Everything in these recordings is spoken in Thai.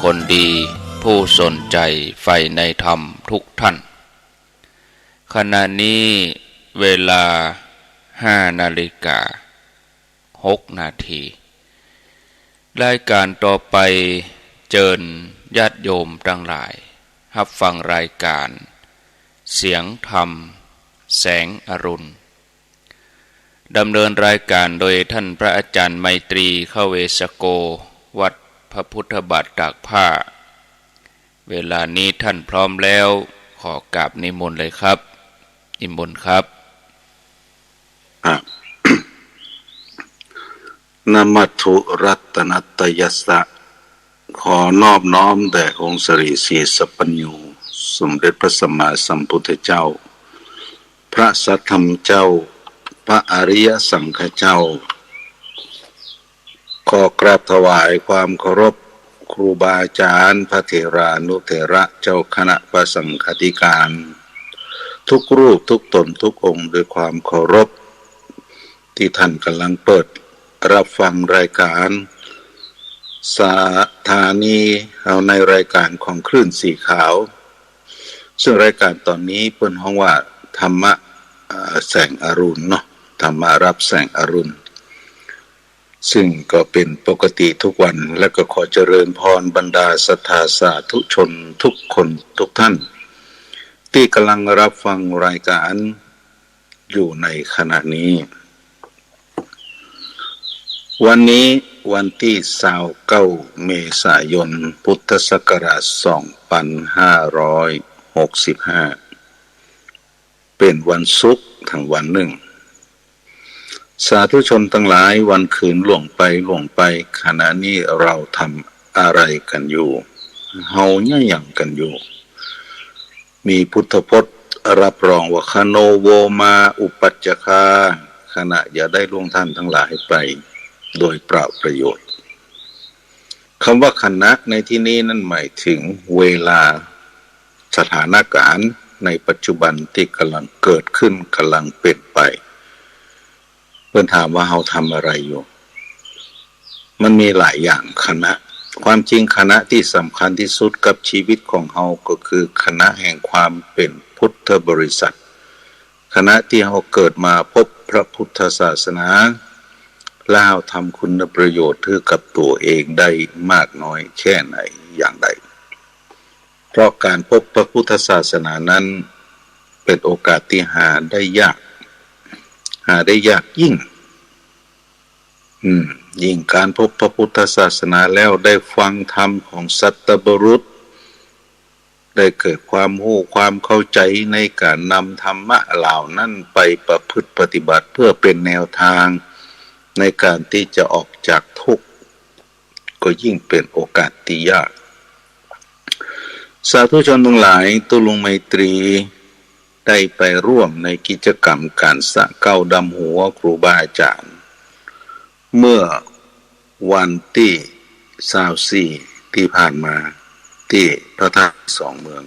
คนดีผู้สนใจใฝ่ในธรรมทุกท่านขณะนี้เวลา5:06 นาทีรายการต่อไปเชิญญาติโยมทั้งหลายรับฟังรายการเสียงธรรมแสงอรุณดำเนินรายการโดยท่านพระอาจารย์ไมตรีเข้าเวสโกวัดพระพุทธบาทตากผ้าเวลานี้ท่านพร้อมแล้วขอกราบนิมนต์เลยครับนิมนต์ครับนะมัตถุรัตนัตยัสสะขอนอบน้อมแด่องค์สริสีสัพพัญญูสมเด็จพระสัมมาสัมพุทธเจ้าพระสัทธรรมเจ้าพระอริยสังฆเจ้าขอกราบถวายความเคารพครูบาอาจารย์พระเถรานุเถระเจ้าคณะพระสังฆาธิการทุกรูปทุกตนทุกองค์ด้วยความเคารพที่ท่านกำลังเปิดรับฟังรายการสถานีเอาในรายการของคลื่นสีขาวซึ่งรายการตอนนี้เปิ้นฮ้องว่าธรรมะแสงอรุณเนาะธรรมารับแสงอรุณซึ่งก็เป็นปกติทุกวันและก็ขอเจริญพรบรรดาศรัทธาสาธุชนทุกคนทุกท่านที่กำลังรับฟังรายการอยู่ในขณะนี้วันนี้วันที่29 เมษายนพุทธศักราช2565เป็นวันศุกร์ทั้งวันหนึ่งสาธุชนทั้งหลายวันคืนล่วงไปขณะนี้เราทำอะไรกันอยู่เฮาเนี่ยอย่างกันอยู่มีพุทธพจน์รับรองว่าคโนโวมาอุปัจจคาขณะอย่าได้ล่วงท่านทั้งหลายไปโดยเปล่าประโยชน์คำว่าคณะในที่นี้นั่นหมายถึงเวลาสถานการณ์ในปัจจุบันที่กำลังเกิดขึ้นกำลังเป็นไปเพื่อนถามว่าเราทำอะไรอยู่มันมีหลายอย่างคณะความจริงคณะที่สำคัญที่สุดกับชีวิตของเราก็คือคณะแห่งความเป็นพุทธบริษัทคณะที่เราเกิดมาพบพระพุทธศาสนาแล้วทำคุณประโยชน์ให้กับตัวเองได้มากน้อยแค่ไหนอย่างใดเพราะการพบพระพุทธศาสนานั้นเป็นโอกาสที่หาได้ยากยิ่งการพบพระพุทธศาสนาแล้วได้ฟังธรรมของสัตบุรุษได้เกิดความรู้ความเข้าใจในการนำธรรมะเหล่านั้นไปประพฤติปฏิบัติเพื่อเป็นแนวทางในการที่จะออกจากทุกข์ก็ยิ่งเป็นโอกาสที่ยากสาธุชนทั้งหลายตุลุงไมตรีได้ไปร่วมในกิจกรรมการสะเก้าดำหัวครูบาอาจารย์เมื่อวันที่24ที่ผ่านมาที่พระธาตุสองเมือง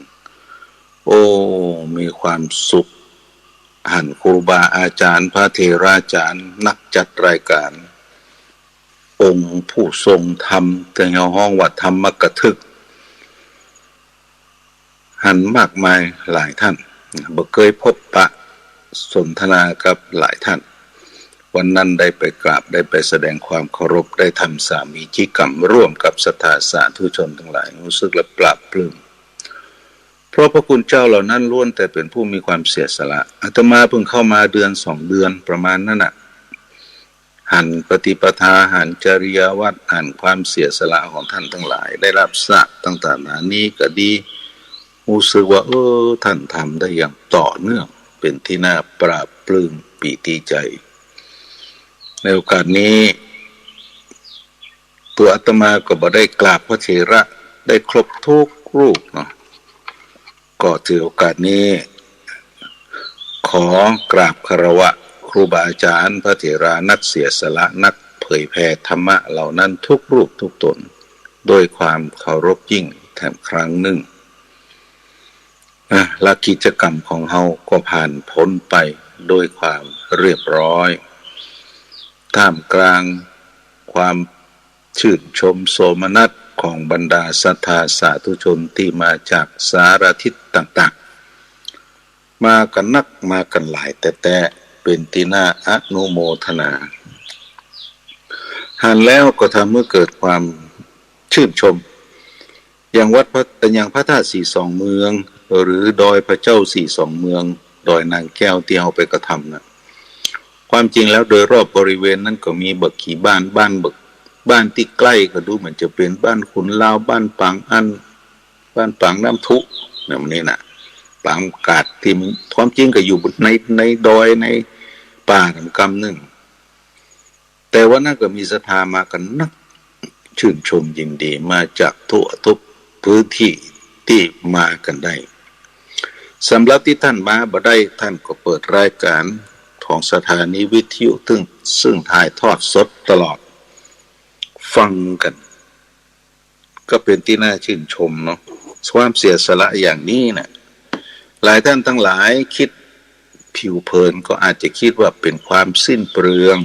มีความสุขหันครูบาอาจารย์พระเถราจารย์นักจัดรายการองค์ผู้ทรงธรรมแต่ในห้องวัดธรรมกถึกหันมากมายหลายท่านบ่เคยพบปะสนทนากับหลายท่านวันนั้นได้ไปกราบได้ไปแสดงความเคารพได้ทำสามีจิกรรมร่วมกับศรัทธาสาธุชนทั้งหลายรู้สึกและปลาบปลื้มเพราะพระคุณเจ้าเหล่านั้นล้วนแต่เป็นผู้มีความเสียสละอาตมาเพิ่งเข้ามาเดือน2 เดือนประมาณนั้นน่ะหันปฏิปทาหันจริยวัตรหันความเสียสละของท่านทั้งหลายได้รับทราบต่างๆนานี้ก็ดีรู้สึกว่าท่านทำได้อย่างต่อเนื่องเป็นที่น่าปราบปลื้มปีติใจในโอกาสนี้ตัวอาตมาก็บ่ได้กราบพระเถระได้ครบทุกรูปเนาะก็ถือโอกาสนี้ขอกราบคารวะครูบาอาจารย์พระเถระนักเสียสละนักเผยแผ่ธรรมะเหล่านั้นทุกรูปทุกตนโดยความเคารพยิ่งแถมครั้งหนึ่งและกิจกรรมของเฮาก็ผ่านพ้นไปโดยความเรียบร้อยท่ามกลางความชื่นชมโสมนัส ของบรรดาศรัทธาสาธุชนที่มาจากสารทิศต่างๆมากันนักมากันหลายแต่เป็นที่น่าอนุโมทนาหันแล้วก็ทำเมื่อเกิดความชื่นชมอย่างวัดอย่างพระธาตุสีสองเมืองหรือดอยพระเจ้าสีสองเมืองดอยนางแก้วที่เอาไปกระทำนะความจริงแล้วโดยรอบบริเวณนั้นก็มีบักกี่บ้านบ้านที่ใกล้ก็ดูเหมือนจะเป็นบ้านขุนลาวบ้านปางอันบ้านปางน้ำทุเนี่ยมันนี่นะปางกาดที่ความจริงก็อยู่ในดอยในป่าคำหนึ่งแต่ว่านั่นก็มีศรัทธามากันนักชื่นชมยินดีมาจากทั่วทุกพื้นที่ที่มากันได้สำหรับที่ท่านมาบ่ได้ท่านก็เปิดรายการของสถานีวิทยุซึ่งถ่ายทอดสดตลอดฟังกันก็เป็นที่น่าชื่นชมเนาะความเสียสละอย่างนี้นะหลายท่านทั้งหลายคิดผิวเผินก็อาจจะคิดว่าเป็นความสิ้นเปลือง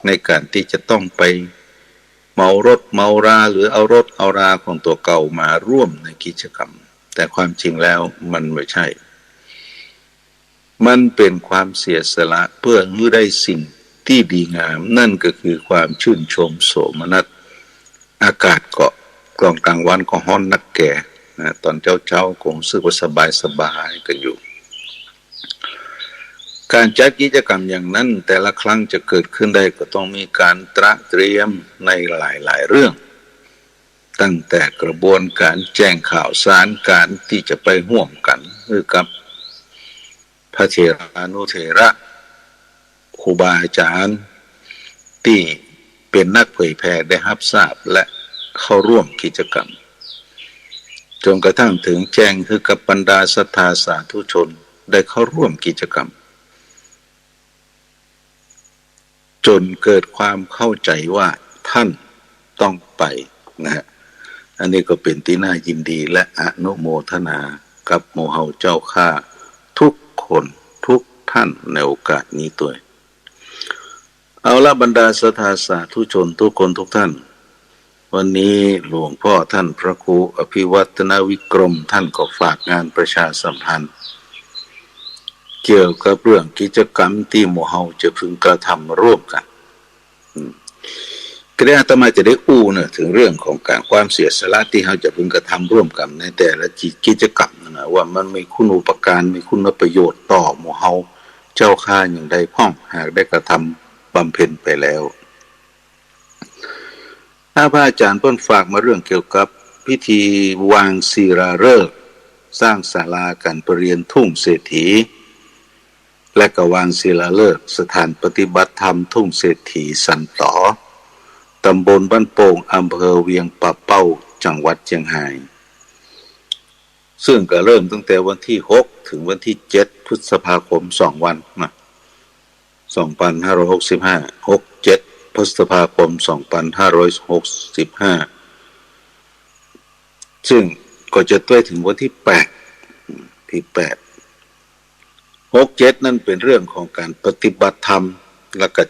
ในการที่จะต้องไปเมารถเมาราหรือเอารถเอาราของตัวเก่ามาร่วมในกิจกรรมแต่ความจริงแล้วมันไม่ใช่มันเป็นความเสียสละเพื่อให้ได้สิ่งที่ดีงามนั่นก็คือความชื่นชมโสมนัสอากาศก็กลางกลางวันก็ฮ้อนนักแก่นะตอนเช้าคงรู้สึกว่าสบายกันอยู่การจัดกิจกรรมอย่างนั้นแต่ละครั้งจะเกิดขึ้นได้ก็ต้องมีการเตรียมในหลายเรื่องตั้งแต่กระบวนการแจ้งข่าวสารการที่จะไปร่วมกันกับพระเถรานุเถระครูบาอาจารย์ที่เป็นนักเผยแผ่ได้รับทราบและเข้าร่วมกิจกรรมจนกระทั่งถึงแจ้งคือกับบรรดาศรัทธาสาธุชนได้เข้าร่วมกิจกรรมจนเกิดความเข้าใจว่าท่านต้องไปนะฮะอันนี้ก็เป็นที่น่ายินดีและอนุโมทนากับหมู่เฮาเจ้าข้าทุกคนทุกท่านในโอกาสนี้ด้วยเอาละบรรดาศรัทธาสาธุชนทุกคนทุกท่านวันนี้หลวงพ่อท่านพระครูอภิวัตนวิกรมท่านก็ฝากงานประชาสัมพันธ์เกี่ยวกับเรื่องกิจกรรมที่หมู่เฮาจะพึงกระทำร่วมกันก็ได้อาตมาจะได้อู้เนี่ยถึงเรื่องของการความเสียสละที่เฮาจะพึงกระทำร่วมกันในแต่ละกิจกรรมนะว่ามันมีคุณูปการมีคุณประโยชน์ต่อหมู่เฮาเจ้าข้าอย่างใดพ้องหากได้กระทำบำเพ็ญไปแล้วพระอาจารย์เพิ่นฝากมาเรื่องเกี่ยวกับพิธีวางศิลาฤกษ์สร้างศาลาการประเรียนทุ่งเศรษฐีและก็วางศิลาฤกษ์สถานปฏิบัติธรรมทุ่งเศรษฐีสันต่อตำบลบ้านโป่งอำเภอเวียงป่าเป้าจังหวัดเชียงรายซึ่งก็เริ่มตั้งแต่วันที่6ถึงวันที่7พฤษภาคม2วันนะ2565 6-7พฤษภาคม2565ซึ่งก็จะไปถึงวันที่8ที่6-7นั่นเป็นเรื่องของการปฏิบัติธรรมและก็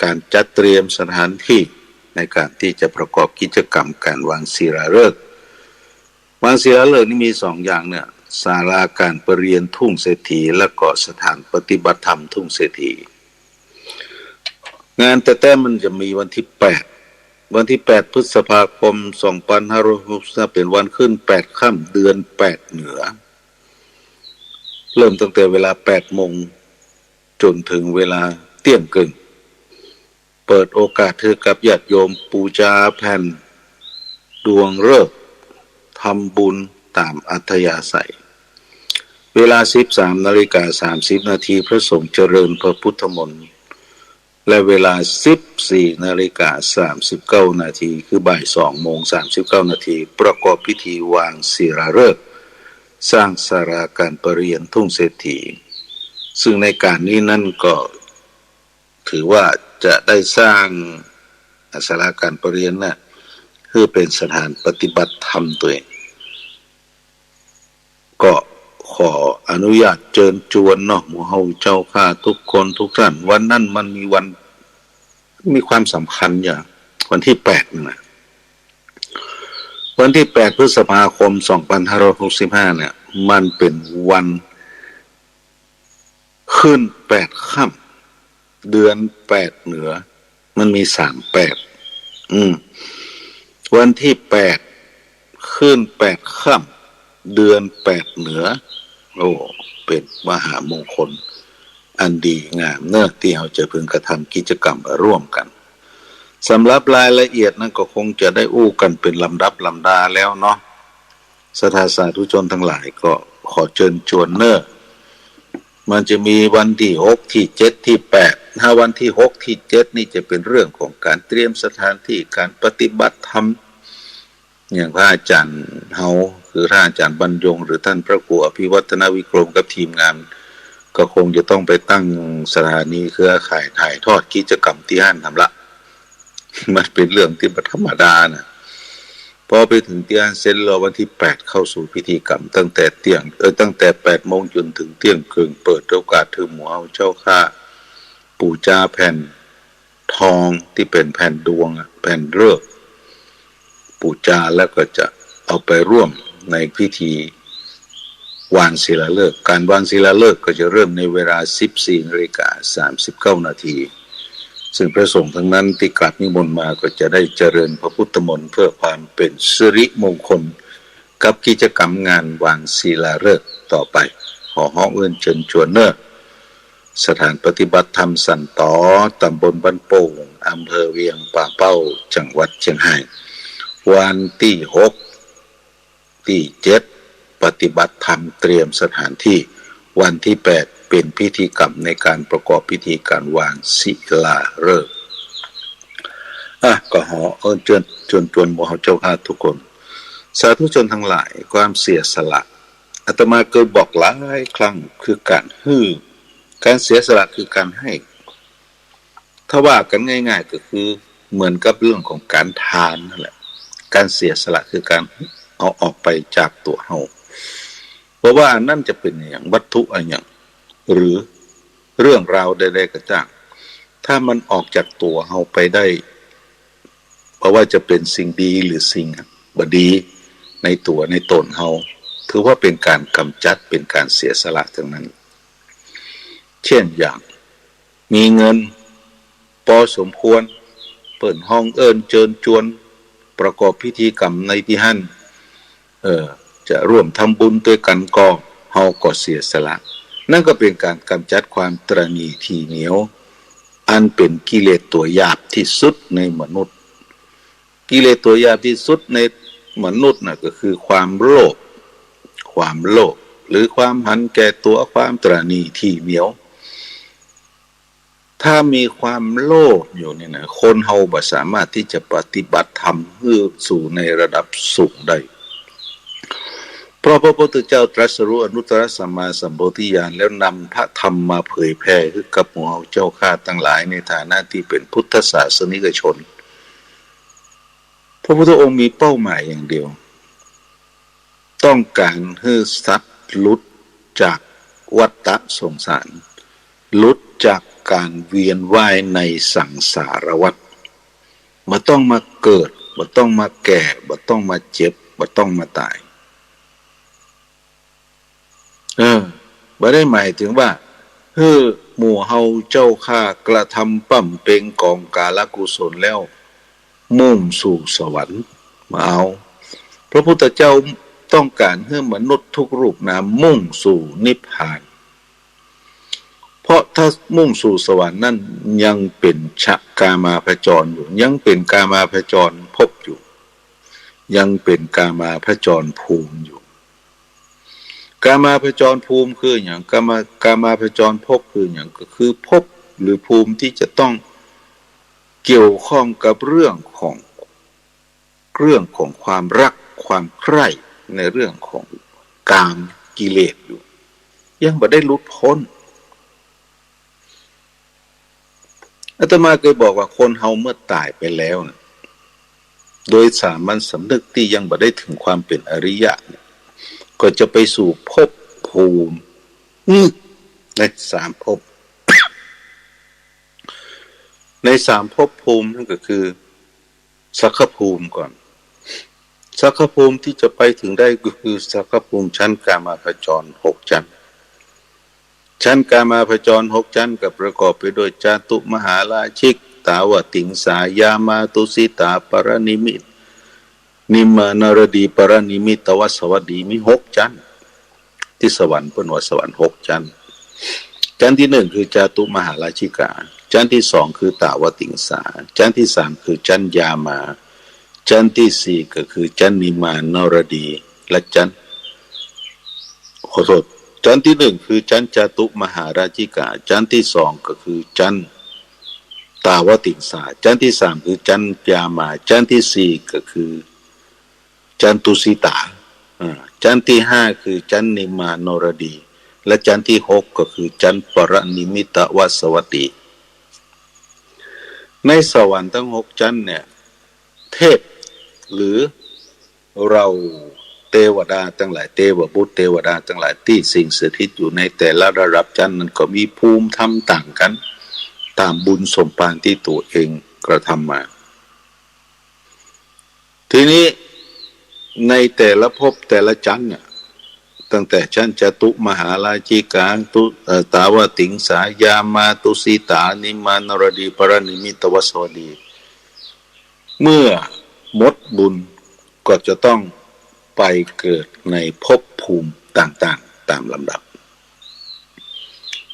การจัดเตรียมสถานที่ในการที่จะประกอบกิจกรรมการวางศิลาฤกษ์วางศิลาฤกษ์นี่มี2อย่างเนี่ยศาลาการประเรียนทุ่งเศรษฐีและก็สถานปฏิบัติธรรมทุ่งเศรษฐีงานแต่มันจะมีวันที่8พฤษภาคม2565เป็นวันขึ้น8ค่ำเดือน8เหนือเริ่มตั้งแต่เวลา 8 โมงจนถึงเวลาเที่ยงคืนเปิดโอกาสให้กับญาติโยมปูชาแผ่นดวงฤกษ์ทำบุญตามอัธยาศัยเวลา 13:30 นาทีพระสงฆ์เจริญพระพุทธมนต์และเวลา 14:39 นาทีคือบ่าย 2:39 นาทีประกอบพิธีวางศิลาฤกษ์สร้างศาลาการประเรียนทุ่งเศรษฐีซึ่งในการนี้นั่นก็ถือว่าจะได้สร้างศาลาการประเรียนน่ะคือเป็นสถานปฏิบัติธรรมตัวเองก็ขออนุญาตเชิญชวนเนาะหมู่เฮาเจ้าข้าทุกคนทุกท่านวันนั้นมันมีความสำคัญอย่างวันที่8นะ วันที่8 พฤษภาคม 2565เนี่ยมันเป็นวันขึ้น8 ค่ำเดือน8เหนือมันมี38วันที่8ขึ้น8 ค่ำเดือน8เหนือโอ้เป็นมหามงคลอันดีงามเนื้อที่เราจะพึงกระทำกิจกรรมร่วมกันสำหรับรายละเอียดนั้นก็คงจะได้อู้กันเป็นลำดับลำดาแล้วเนาะสาธุชนทั้งหลายก็ขอเชิญชวนเนอะมันจะมีวันที่6ที่7ที่8ถ้าวันที่6ที่7นี่จะเป็นเรื่องของการเตรียมสถานที่การปฏิบัติธรรมอย่างพระอาจารย์เฮาคือพระอาจารย์บรรยงหรือท่านพระครูอภิวัฒนวิกรมกับทีมงานก็คงจะต้องไปตั้งสถานีเครือข่ายถ่ายทอดกิจกรรมที่ห้านทำละมันเป็นเรื่องที่ธรรมดานะพอไปถึงที่ห้านเสร็จแล้ววันที่8เข้าสู่พิธีกรรมตั้งแต่8 โมงจนถึงเที่ยงคืนเปิดโอกาสถือหมู่เอาเจ้าข้าปู่จาแผ่นทองที่เป็นแผ่นดวงแผ่นฤกษ์ปู่จาแล้วก็จะเอาไปร่วมในพิธีวางศิลาฤกษ์การวางศิลาฤกษ์ก็จะเริ่มในเวลา 14:39 นาทีซึ่งพระสงฆ์ทั้งนั้นที่กราบนิมนต์มาก็จะได้เจริญพระพุทธมนต์เพื่อความเป็นสิริมงคลกับกิจกรรมงานวางศิลาฤกษ์ต่อไปขอฮ้องเอื้อนเชิญชวนเนอะสถานปฏิบัติธรรมสันตอตำบลบ้านโป่งอำเภอเวียงป่าเป้าจังหวัดเชียงรายวันที่6ที่7ปฏิบัติธรรมเตรียมสถานที่วันที่8เป็นพิธีกรรมในการประกอบพิธีการวางศิลาฤกษ์ก็ขอเชิญชวนหมู่เจ้าข้าทุกคนสาธุชนทั้งหลายความเสียสละอาตมาเคยบอกหลายครั้งคือการเสียสละคือการให้ถ้าว่ากันง่ายๆก็คือเหมือนกับเรื่องของการทานนั่นแหละการเสียสละคือการเอาออกไปจากตัวเฮาเพราะว่านั่นจะเป็นอย่างวัตถุอะไรอย่างหรือเรื่องราวใดๆก็ตามถ้ามันออกจากตัวเฮาไปได้เพราะว่าจะเป็นสิ่งดีหรือสิ่งบดีในตัวในตนเฮาถือว่าเป็นการกำจัดเป็นการเสียสละทั้งนั้นเช่นอย่างมีเงินพอสมควรเปิดห้องเอิญเชิญชวนประกอบพิธีกรรมในที่หั่นจะร่วมทำบุญด้วยกันก็เฮาก็เสียสละนั่นก็เป็นการกำจัดความตระหนี่ทีเหนียวอันเป็นกิเลสตัวหยาบที่สุดในมนุษย์กิเลสตัวหยาบที่สุดในมนุษย์น่ะก็คือความโลภหรือความหันแก่ตัวความตระหนี่ทีเหนียวถ้ามีความโลภอยู่เนี่ยนะคนเฮาบ่สามารถที่จะปฏิบัติธรรมให้สู่ในระดับสูงได้เพราะพระพุทธเจ้าตรัสรู้อนุตตรสัมมาสัมโพธิญาณแล้วนำพระธรรมมาเผยแผ่ให้กับหมู่เจ้าข้าทั้งหลายในฐานะที่เป็นพุทธศาสนิกชนพระพุทธองค์มีเป้าหมายอย่างเดียวต้องการให้สัตว์หลุดจากวัฏสงสารหลุดจากการเวียนว่ายในสังสารวัฏบ่ต้องมาเกิดบ่ต้องมาแก่บ่ต้องมาเจ็บบ่ต้องมาตายบ่ได้หมายถึงว่าหมู่เฮาเจ้าข้ากระทำปั่มเพ็งกองกาลกุศลแล้วมุ่งสู่สวรรค์มาเอาพระพุทธเจ้าต้องการให้มนุษย์ทุกรูปนามมุ่งสู่นิพพานเพราะถ้ามุ่งสู่สวรรค์นั่นยังเป็นกามาพจรอยู่ยังเป็นกามาพจรภพอยู่ยังเป็นกามาพจรภูมิอยู่กามาพจรภูมิคืออย่างกามาพจรภพคืออย่างก็คือภพหรือภูมิที่จะต้องเกี่ยวข้องกับเรื่องของความรักความใคร่ในเรื่องของกามกิเลสอยู่ยังบ่ได้หลุดพ้นอาตมาเคยบอกว่าคนเฮาเมื่อตายไปแล้วนะโดยสามัญสำนึกที่ยังบ่ได้ถึงความเป็นอริยะก็จะไปสู่ภพภูมิใน3ภพใน3ภพภูมินั่นก็คือสัคคภูมิก่อนสั สักขภูมิที่จะไปถึงได้ก็คือสักขภูมิชั้นกามาพจร6 ชั้นชั้นกามาพจร6 ชั้นกับประกอบไปด้วยจาตุมหาราชิกตาวติงสายามาตุสิตาปรนิมิตนิมานรดีปรนิมิตตวัสวัสดีมี6 ชั้นที่สวรรค์เป็นว่าสวรรค์6 ชั้นชั้นที่1คือจาตุมหาราชิกาชั้นที่2คือตาวติงสาชั้นที่3คือชั้นยามาชั้นที่4ก็คือชั้นนิมานรดีและชั้นขอโทษชั้นที่1คือชั้นจาตุมหาราชิกาชั้นที่2ก็คือชั้นตาวติงสาชั้นที่3คือชั้นยามาชั้นที่4ก็คือชั้นตุสิตาชั้นที่5คือชั้นนิมานรดีและชั้นที่6ก็คือชั้นปรนิมิตวัสวัตติในสวรรค์ทั้ง6 ชั้นเนี่ยเทพหรือเราเทวดาทั้งหลายเทวบุตรเทวดาทั้งหลายที่สิ่งสถิตอยู่ในแต่ละระดับชั้นนั้นก็มีภูมิธรรมต่างกันตามบุญสมภารที่ตัวเองกระทำมาทีนี้ในแต่ละภพแต่ละชั้นเนี่ยตั้งแต่ชั้นจตุมหาราชิกาตาวติงสายามาตุสิตานิมานรดีปรนิมิตวัสวัสดีเมื่อหมดบุญก็จะต้องไปเกิดในภพภูมิต่างๆตามลำดับ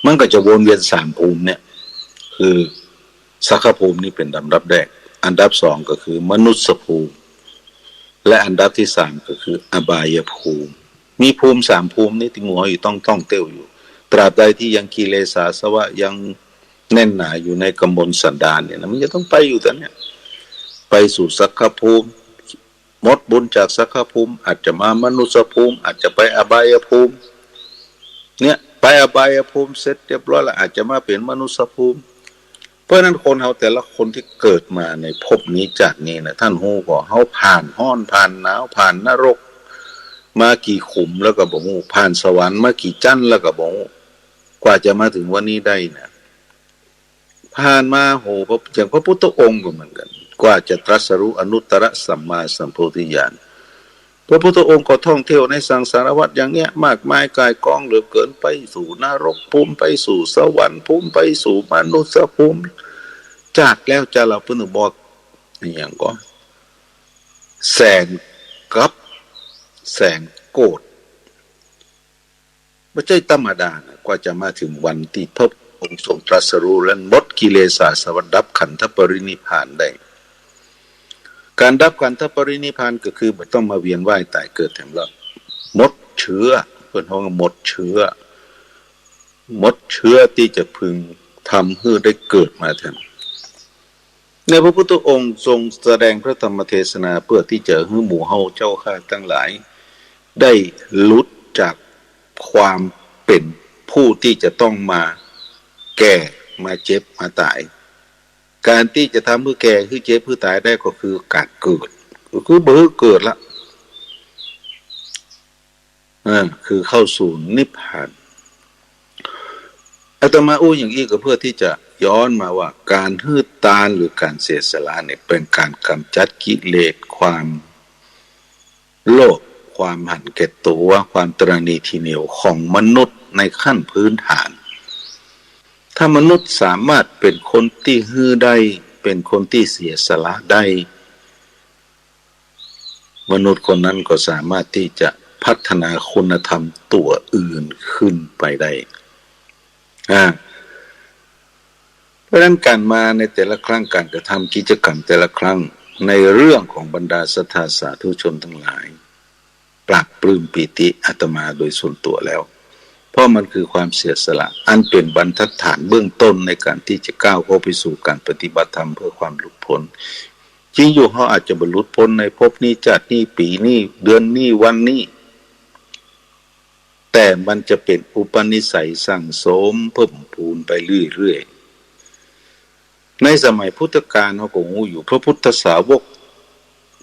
มันก็จะวนเวียน3 ภูมิเนี่ยคือสักขภูมินี่เป็นลำดับแรกอันดับ2ก็คือมนุษยภูมิและอันดับที่3ก็คืออบายภูมิมีภูมิ3 ภูมินี่ที่หมัวอยู่ต้องเต้วอยู่ตราบใดที่ยังกิเลสอาสวะยังแน่นหนาอยู่ในกำมลสันดานเนี่ยนะมันจะต้องไปอยู่แต่เนี่ยไปสู่สักขภูมิหมดบุญจากสักขภูมิอาจจะมามนุษยภูมิอาจจะไปอบายภูมิเนี่ยไปอบายภูมิเสร็จเรียบร้อยแล้วอาจจะมาเป็นมนุษยภูมิเพราะนั้นคนเราแต่ละคนที่เกิดมาในภพนี้จากนี้นะท่านฮู้บ่เฮาผ่านร้อนผ่านหนาวผ่านนรกมากี่ขุมแล้วก็บ่ฮู้ผ่านสวรรค์มากี่จั่นแล้วก็บ่ฮู้กว่าจะมาถึงวันนี้ได้นะผ่านมาโหอย่างพระพุทธองค์ก็เหมือนกันกว่าจะตรัสรู้อนุตตรสัมมาสัมโพธิญาณพระพุทธองค์ก็ท่องเที่ยวในสังสารวัฏอย่างเนี้ยมากมายกายกองเหลือเกินไปสู่นรกภูมิไปสู่สวรรค์ภูมิไปสู่มนุษยภูมิจากแล้วจะเราเพิ่นบอกอย่างก็แสนกับแสนโกฏไม่ใช่ธรรมดานะกว่าจะมาถึงวันที่พระองค์ทรงตรัสรู้และหมดกิเลสอาสวะดับขันธปรินิพพานได้การดับขันธปรินิพพานก็คือไม่ต้องมาเวียนว่ายตายเกิดแถมละหมดเชื้อเพื่อนเขาหมดเชื้อที่จะพึงทำให้ได้เกิดมาแทนในพระพุทธองค์ทรงแสดงพระธรรมเทศนาเพื่อที่จะให้หมู่เฮาเจ้าข้าทั้งหลายได้หลุดจากความเป็นผู้ที่จะต้องมาแก่มาเจ็บมาตายการที่จะทำเพื่อแก่เพื่อเจ็บเพื่อตายได้ก็คือการเกิดก็คือเบื่อเกิดละคือเข้าสู่นิพพานอาตมาอู้อย่างนี้ก็เพื่อที่จะย้อนมาว่าการฮืดตานหรือการเสียสละเนี่ยเป็นการกำจัดกิเลสความโลภความหันแก่ตัวความตระหนี่ทีเหนียวของมนุษย์ในขั้นพื้นฐานถ้ามนุษย์สามารถเป็นคนที่ฮื้อได้เป็นคนที่เสียสละได้มนุษย์คนนั้นก็สามารถที่จะพัฒนาคุณธรรมตัวอื่นขึ้นไปได้เพราะฉะนั้นการมาในแต่ละครั้งการกระทำกิจกรรมแต่ละครั้งในเรื่องของบรรดาศรัทธาสาธุชนทั้งหลายปรับปลื้มปิติอาตมาโดยส่วนตัวแล้วเพราะมันคือความเสียสละอันเป็นบรรทัดฐานเบื้องต้นในการที่จะก้าวเข้าไปสู่การปฏิบัติธรรมเพื่อความหลุดพ้นจริงอยู่เขาอาจจะบรรลุพ้นในภพนี้ชาตินี้ปีนี้เดือนนี้วันนี้แต่มันจะเป็นอุปนิสัยสั่งสมเพิ่มพูนไปเรื่อยๆในสมัยพุทธกาลเขาก็รู้อยู่พระพุทธสาวก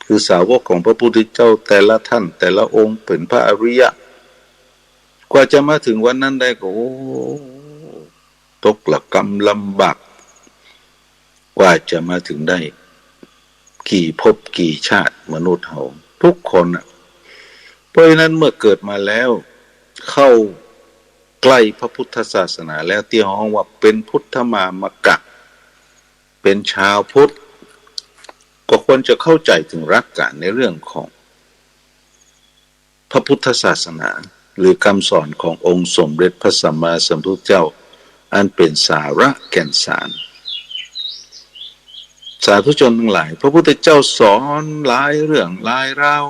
คือสาวกของพระพุทธเจ้าแต่ละท่านแต่ละองค์เป็นพระอริยะกว่าจะมาถึงวันนั้นได้ก็ตกละกรรมลำบากกว่าจะมาถึงได้กี่ภพกี่ชาติมนุษย์เฮา ทุกคนเพราะฉะนั้นเมื่อเกิดมาแล้วเข้าใกล้พระพุทธศาสนาแล้วที่ห้องว่าเป็นพุทธมามกะเป็นชาวพุทธก็ควรจะเข้าใจถึงหลักการในเรื่องของพระพุทธศาสนาหรือคำสอนขององค์สมเด็จพระสัมมาสัมพุทธเจ้าอันเป็นสาระแก่นสารสาธุชนทั้งหลายพระพุทธเจ้าสอนหลายเรื่องหลายราว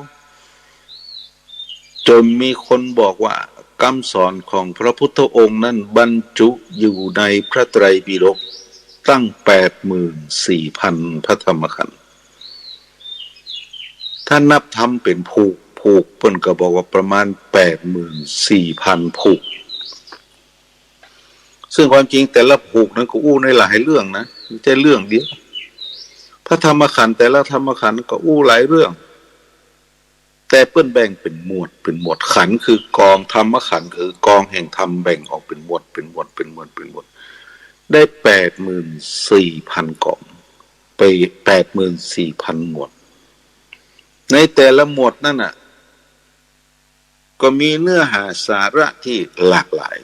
จนมีคนบอกว่าคำสอนของพระพุทธองค์นั้นบรรจุอยู่ในพระไตรปิฎกตั้ง 84,000 พระธรรมขันธ์ถ้านับทำเป็นผูกเพิ่นก็บอกว่าประมาณ 84,000 ผูกซึ่งความจริงแต่ละผูกนั้นก็อู้ในหลายเรื่องนะไม่ใช่เรื่องเดียวพระธรรมขันธ์แต่ละธรรมขันธ์ก็อู้หลายเรื่องแต่เปิ้นแบ่งเป็นหมวดขันธ์คือกองธรรมขันธ์คือกองแห่งธรรมแบ่งออกเป็นหมวดได้ 84,000 กองไป 84,000 หมวดในแต่ละหมวดนั่นน่ะก็มีเนื้อหาสาระที่หลากหลาย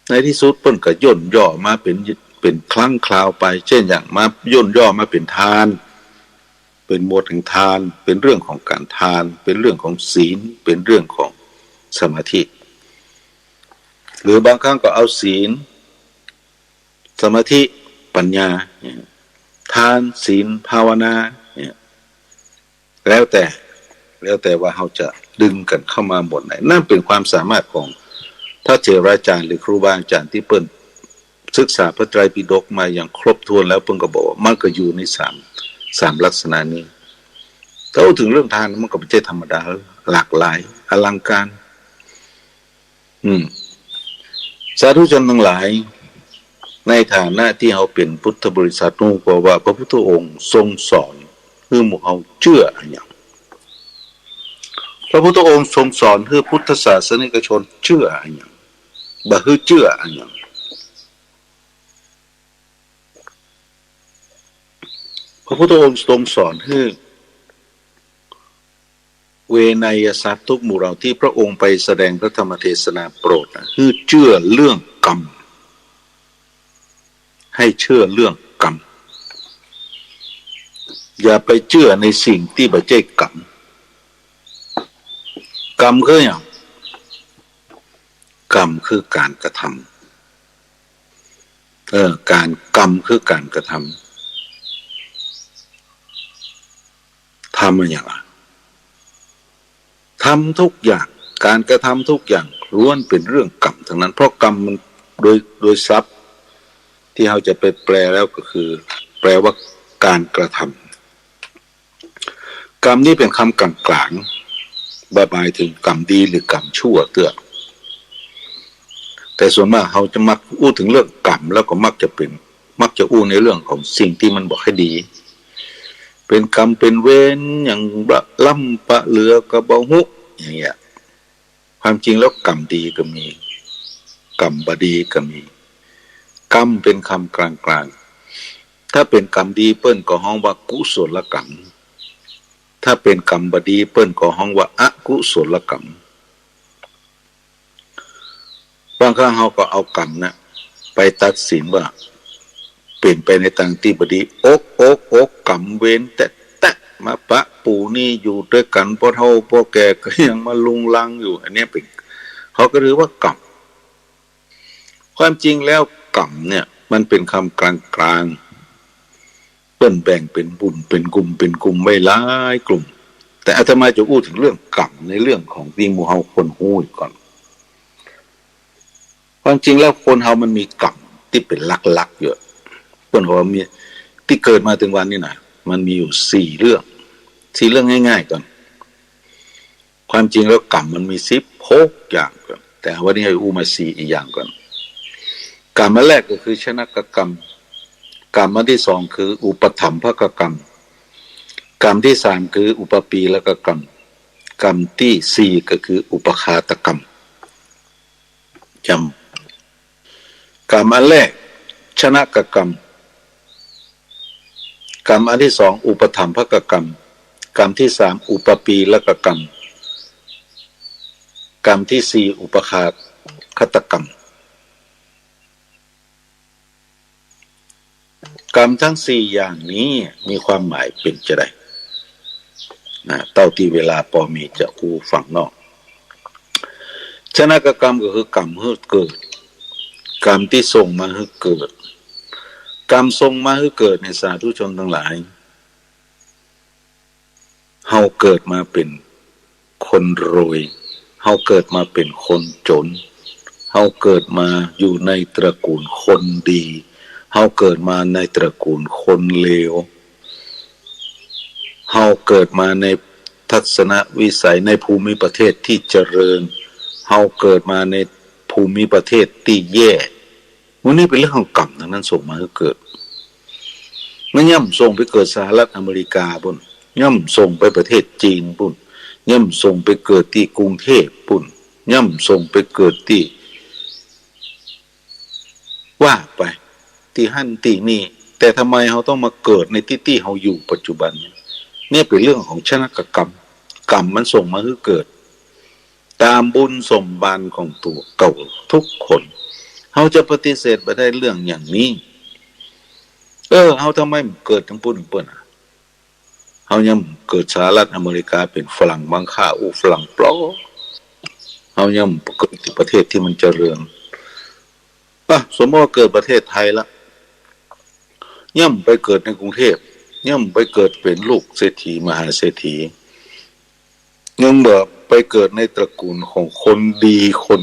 ในที่สุดเปิ้นก็ย่นย่อมาเป็นครั้งคราวไปเช่นอย่างมาย่นย่อมาเป็นทานเป็นหมวดแห่งทานเป็นเรื่องของการทานเป็นเรื่องของศีลเป็นเรื่องของสมาธิหรือบางครั้งก็เอาศีลสมาธิปัญญาทานศีลภาวนาแล้วแต่ว่าเราจะดึงกันเข้ามาหมดไหนนั่นเป็นความสามารถของพระเถราจารย์หรือครูบาอาจารย์ที่เปิ้นศึกษาพระไตรปิฎกมาอย่างครบถ้วนแล้วเปิ้นก็บอกว่ามันก็อยู่ในสามลักษณะนี้ถ้าถึงเรื่องทานมันก็ไม่ใช่ธรรมดาหลากหลายอลังการสาธุชนทั้งหลายในฐานะที่เราเป็นพุทธบริษัทนู้ก็ว่าพระพุทธองค์ทรงสอนให้หมู่เราเชื่ออย่างพระพุทธองค์ทรงสอนให้พุทธศาสนิกชนเชื่ออย่างบ่ให้เชื่ออย่างพระพุทธองค์ทรงสอนให้เวไนยสัตว์ทุกหมู่เหล่าที่พระองค์ไปแสดงพระธรรมเทศนาโปรดให้เชื่อเรื่องกรรมให้เชื่อเรื่องกรรมอย่าไปเชื่อในสิ่งที่บ่ใช่กรรมกรรมคืออย่างกรรมคือการกระทำการกรรมคือการกระทำทำอะไรอย่างทำทุกอย่างการกระทำทุกอย่างล้วนเป็นเรื่องกรรมทั้งนั้นเพราะกรรมมันโดยศัพท์ที่เราจะไปแปลแล้วก็คือแปลว่าการกระทำกรรมนี่เป็นคำกลางๆหมายถึงกรรมดีหรือกรรมชั่วเตื้อแต่ส่วนมากเราจะมักอู้ถึงเรื่องกรรมแล้วก็มักจะอู้ในเรื่องของสิ่งที่มันบอกให้ดีเป็นกรรมเป็นเวรอย่างบะล่ำปะเหลือกระเบาหุอย่างเงี้ยความจริงแล้วกรรมดีก็มีกรรมบดีก็มีกรรมเป็นคำกลางๆถ้าเป็นกรรมดีเปิ้นก็ฮ้องว่ากุศลกรรมถ้าเป็นกรรมบดีเปิ้นก็ฮ้องว่าอกุศลกรรมบางครั้งเราก็เอากรรมนะไปตัดสินว่าเป็นไปในทางที่บดีอกกรรมเว้นแต่มาปะปูนี่อยู่ด้วยกันพ่อเฒ่าพ่อแก่ก็ยังมาลุงลังอยู่อันนี้เป็นเขาก็เรียกว่ากรรมความจริงแล้วกรรมเนี่ยมันเป็นคำกลางๆเปิ้นแบ่งเป็นบุญเป็นกลุ่มไว้หลายกลุ่มแต่อาตมาจะพูดถึงเรื่องกรรมในเรื่องของที่หมู่เฮาคนฮู้ก่อนความจริงแล้วคนเฮามันมีกรรมที่เป็นลักๆเยอะเปิ้นว่ามีที่เกิดมาถึงวันนี้นะมันมีอยู่4 เรื่องง่ายๆก่อนความจริงแล้วกรรมมันมี16 อย่างก่อนแต่วันนี้ให้อู้มา4อีกอย่างก่อนกรรมแรกก็คือชนกกรรมกรรมที่2คืออุปถัมภกกรรมกรรมที่3คืออุปปีละกรรมกรรมที่4ก็คืออุปคาตกรรมจำกรรมอันแรกชนกกรรมกรรมอันที่2อุปถัมภกกรรม กรรมที่สามอุปปีและกกรรมกรรมที่สี่อุปคาคตกรรมกรรมทั้งสี่อย่างนี้มีความหมายเป็นจะได้นะเต้าที่เวลาพอมีจะอู้ฝั่งนอกชนะกกรรมก็คือกรรมให้เกิดกรรมที่ส่งมาให้เกิดกรรมส่งมาให้เกิดในสาธุชนทั้งหลายเฮาเกิดมาเป็นคนรวยเฮาเกิดมาเป็นคนจนเฮาเกิดมาอยู่ในตระกูลคนดีเฮาเกิดมาในตระกูลคนเลวเฮาเกิดมาในทัศนวิสัยในภูมิประเทศที่เจริญเฮาเกิดมาในภูมิประเทศที่แย่วันนี้เป็นเรื่องของกรรมทั้งนั้นส่งมาให้เกิดมันย่ำส่งไปเกิดสหรัฐอเมริกาปุ่นย่ำส่งไปประเทศจีนปุ่นย่ำส่งไปเกิดที่กรุงเทพปุ่นย่ำส่งไปเกิดที่ว่าไปที่หั่นที่นี่แต่ทำไมเขาต้องมาเกิดในที่เขาอยู่ปัจจุบันเนี่ยเป็นเรื่องของชะนักกรรมกรรมมันส่งมาให้เกิดตามบุญสมบัติของตัวเก่าทุกคนเขาจะปฏิเสธไปได้เรื่องอย่างนี้เขาทำไมเกิดทั้งปุ่นทั้งเปิ้นเขายังเกิดสหรัฐอเมริกาเป็นฝรั่งบางค่าฝรั่งปลอเขายังเกิดที่ประเทศที่มันเจริญสมมติว่าเกิดประเทศไทยละย่ำไปเกิดในกรุงเทพย่ำไปเกิดเป็นลูกเศรษฐีมหาเศรษฐียังแบบไปเกิดในตระกูลของคนดีคน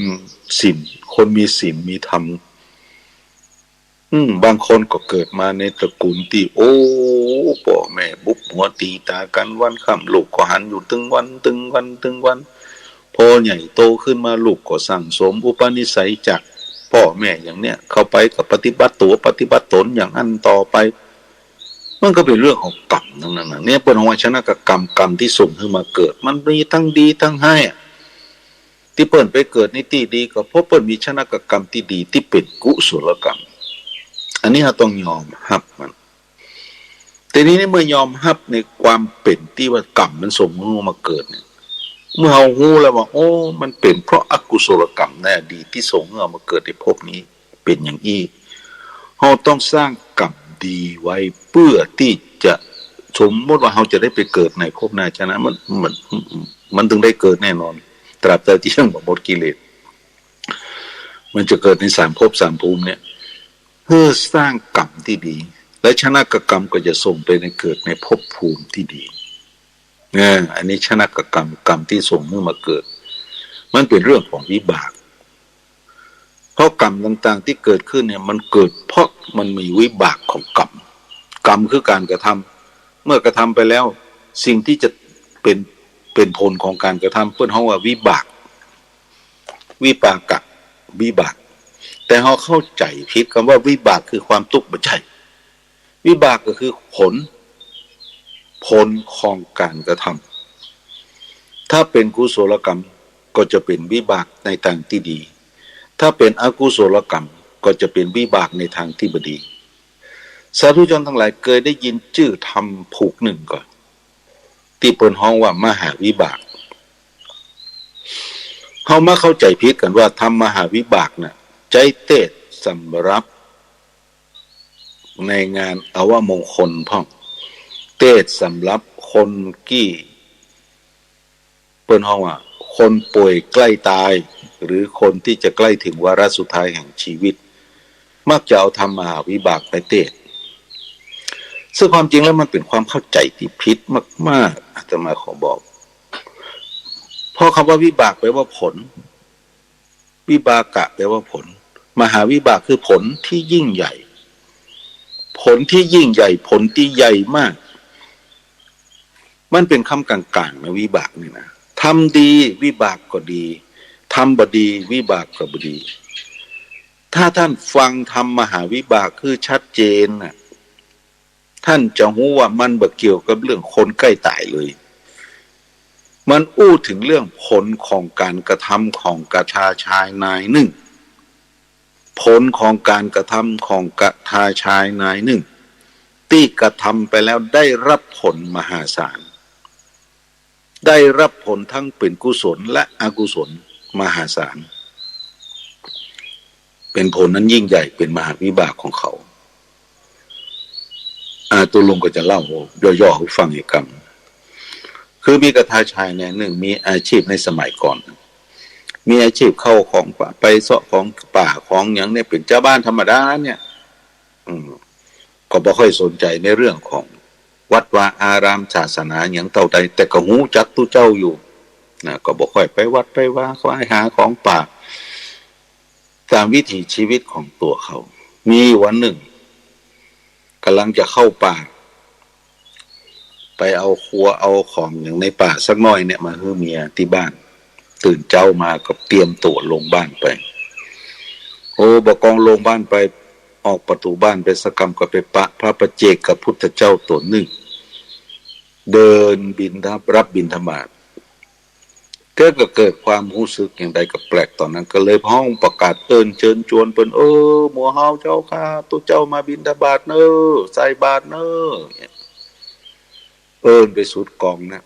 ศีลคนมีศีลมีธรรมบางคนก็เกิดมาในตระกูลที่พ่อแม่บุบหัวตีตากันวันค่ำลูกก็หันอยู่ตึงวันพอใหญ่โตขึ้นมาลูกก็สั่งสมอุปนิสัยจากพ่อแม่อย่างเนี้ยเข้าไปกับปฏิบัติตัวปฏิบัติตนอย่างนั้นต่อไปมันก็เป็นเรื่องของกรรมทั้งนั้นนะเนี่ยเป็นของชนะกับกรรมที่ส่งขึ้นมาเกิดมันมีทั้งดีทั้งให้ที่เปิ่นไปเกิดในที่ดีก็เพราะเปิ่นมีชนะกับกรรมที่ดีที่เป็นกุศลกรรมอันนี้เราต้องยอมรับมันแต่นี้เมื่อยอมรับในความเป็นที่ว่ากรรมมันส่งมาเกิดเนี่ยเมื่อเรารู้แล้วว่ามันเป็นเพราะอกุศลกรรมในอดีตที่ส่งเรามาเกิดในภพนี้เป็นอย่างนี้เราต้องสร้างกรรมดีไว้เพื่อที่จะสมมติว่าเราจะได้ไปเกิดในภพหน้าชนะมันถึงได้เกิดแน่นอนตราบใดที่ยังหมดกิเลสมันจะเกิดในสามภพสามภูมิเนี่ยเพื่อสร้างกรรมที่ดีและชนะกรรมก็จะส่งไปในเกิดในภพภูมิที่ดีอันนี้ชนะกรรมที่ส่งเมื่อมาเกิดมันเป็นเรื่องของวิบากเพราะกรรมต่างๆที่เกิดขึ้นเนี่ยมันเกิดเพราะมันมีวิบากของกรรมคือการกระทำเมื่อกระทำไปแล้วสิ่งที่จะเป็นผลของการกระทำเพื่อนเขาว่าวิบากะวิบากแต่เขาเข้าใจผิดคำว่าวิบากคือความทุกข์ไม่ใช่วิบากก็คือผลของการกระทำถ้าเป็นกุศลกรรมก็จะเป็นวิบากในทางที่ดีถ้าเป็นอกุศลกรรมก็จะเป็นวิบากในทางที่ไม่ดีสาธุชนทั้งหลายเคยได้ยินชื่อธรรมผูกหนึ่งก่อนที่เปิ้นฮ้องว่ามหาวิบากเฮามาเข้าใจผิดกันว่าทำมหาวิบากน่ะใจเตศสำรับในงานอวมงคลพ่องเทศสำหรับคนกี่เปิ้นฮ้องว่าคนป่วยใกล้ตายหรือคนที่จะใกล้ถึงวาระสุดท้ายแห่งชีวิตมักจะเอาทำมหาวิบากไปเทศซึ่งความจริงแล้วมันเป็นความเข้าใจที่ผิดมากๆอาตมาขอบอกเพราะคำว่าวิบากแปลว่าผลวิบากะแปลว่าผลมหาวิบากคือผลที่ยิ่งใหญ่ผลที่ยิ่งใหญ่ผลที่ใหญ่มากมันเป็นคำกลางๆนะวิบากนี่นะทำดีวิบากก็ดีทำบดีวิบากก็บดีถ้าท่านฟังธรรมมหาวิบากคือชัดเจนนะท่านจะรู้ว่ามันบ่เกี่ยวกับเรื่องคนใกล้ตายเลยมันอู้ถึงเรื่องผลของการกระทำของกทาชายนายหนึ่งผลของการกระทำของกทาชายนายหนึ่งที่กระทำไปแล้วได้รับผลมหาศาล ได้รับผลทั้งเป็นกุศลและอกุศลมหาศาลเป็นผลนั้นยิ่งใหญ่เป็นมหาวิบากของเขาตัวลุงก็จะเล่าย่อๆให้ฟังอีกคำคือมีกระทาชายเนี่ยหนึ่งมีอาชีพในสมัยก่อนมีอาชีพเข้าของป่าไปเสาะของป่าของอย่างเนี่ยเป็นเจ้าบ้านธรรมดาเนี่ยก็บ่ค่อยสนใจในเรื่องของวัดวาอารามศาสนาอย่างเต่าใดแต่ก็หูจักตู้เจ้าอยู่นะก็บ่ค่อยไปวัดไปว่าเขาให้หาของป่าตามวิถีชีวิตของตัวเขามีวันหนึ่งกำลังจะเข้าป่าไปเอาครัวเอาของอย่างในป่าสักหน่อยเนี่ยมาให้เมียที่บ้านตื่นเจ้ามาก็เตรียมตัวลงบ้านไปบกองลงบ้านไปออกประตูบ้านไปสักกรรมก็ไปปะพระประเจกกับพุทธเจ้าตัวหนึ่งเดินบิณฑรับบิณฑบาตก็เกิดความรู้สึกอย่างใดก็แปลกตอนนั้นก็เลยพ้องประกาศเชิญชวนเป็นหมู่เฮาเจ้าค่ะตัวเจ้ามาบิณฑบาตเนอใส่บาตรเนอไปสุดกองนะ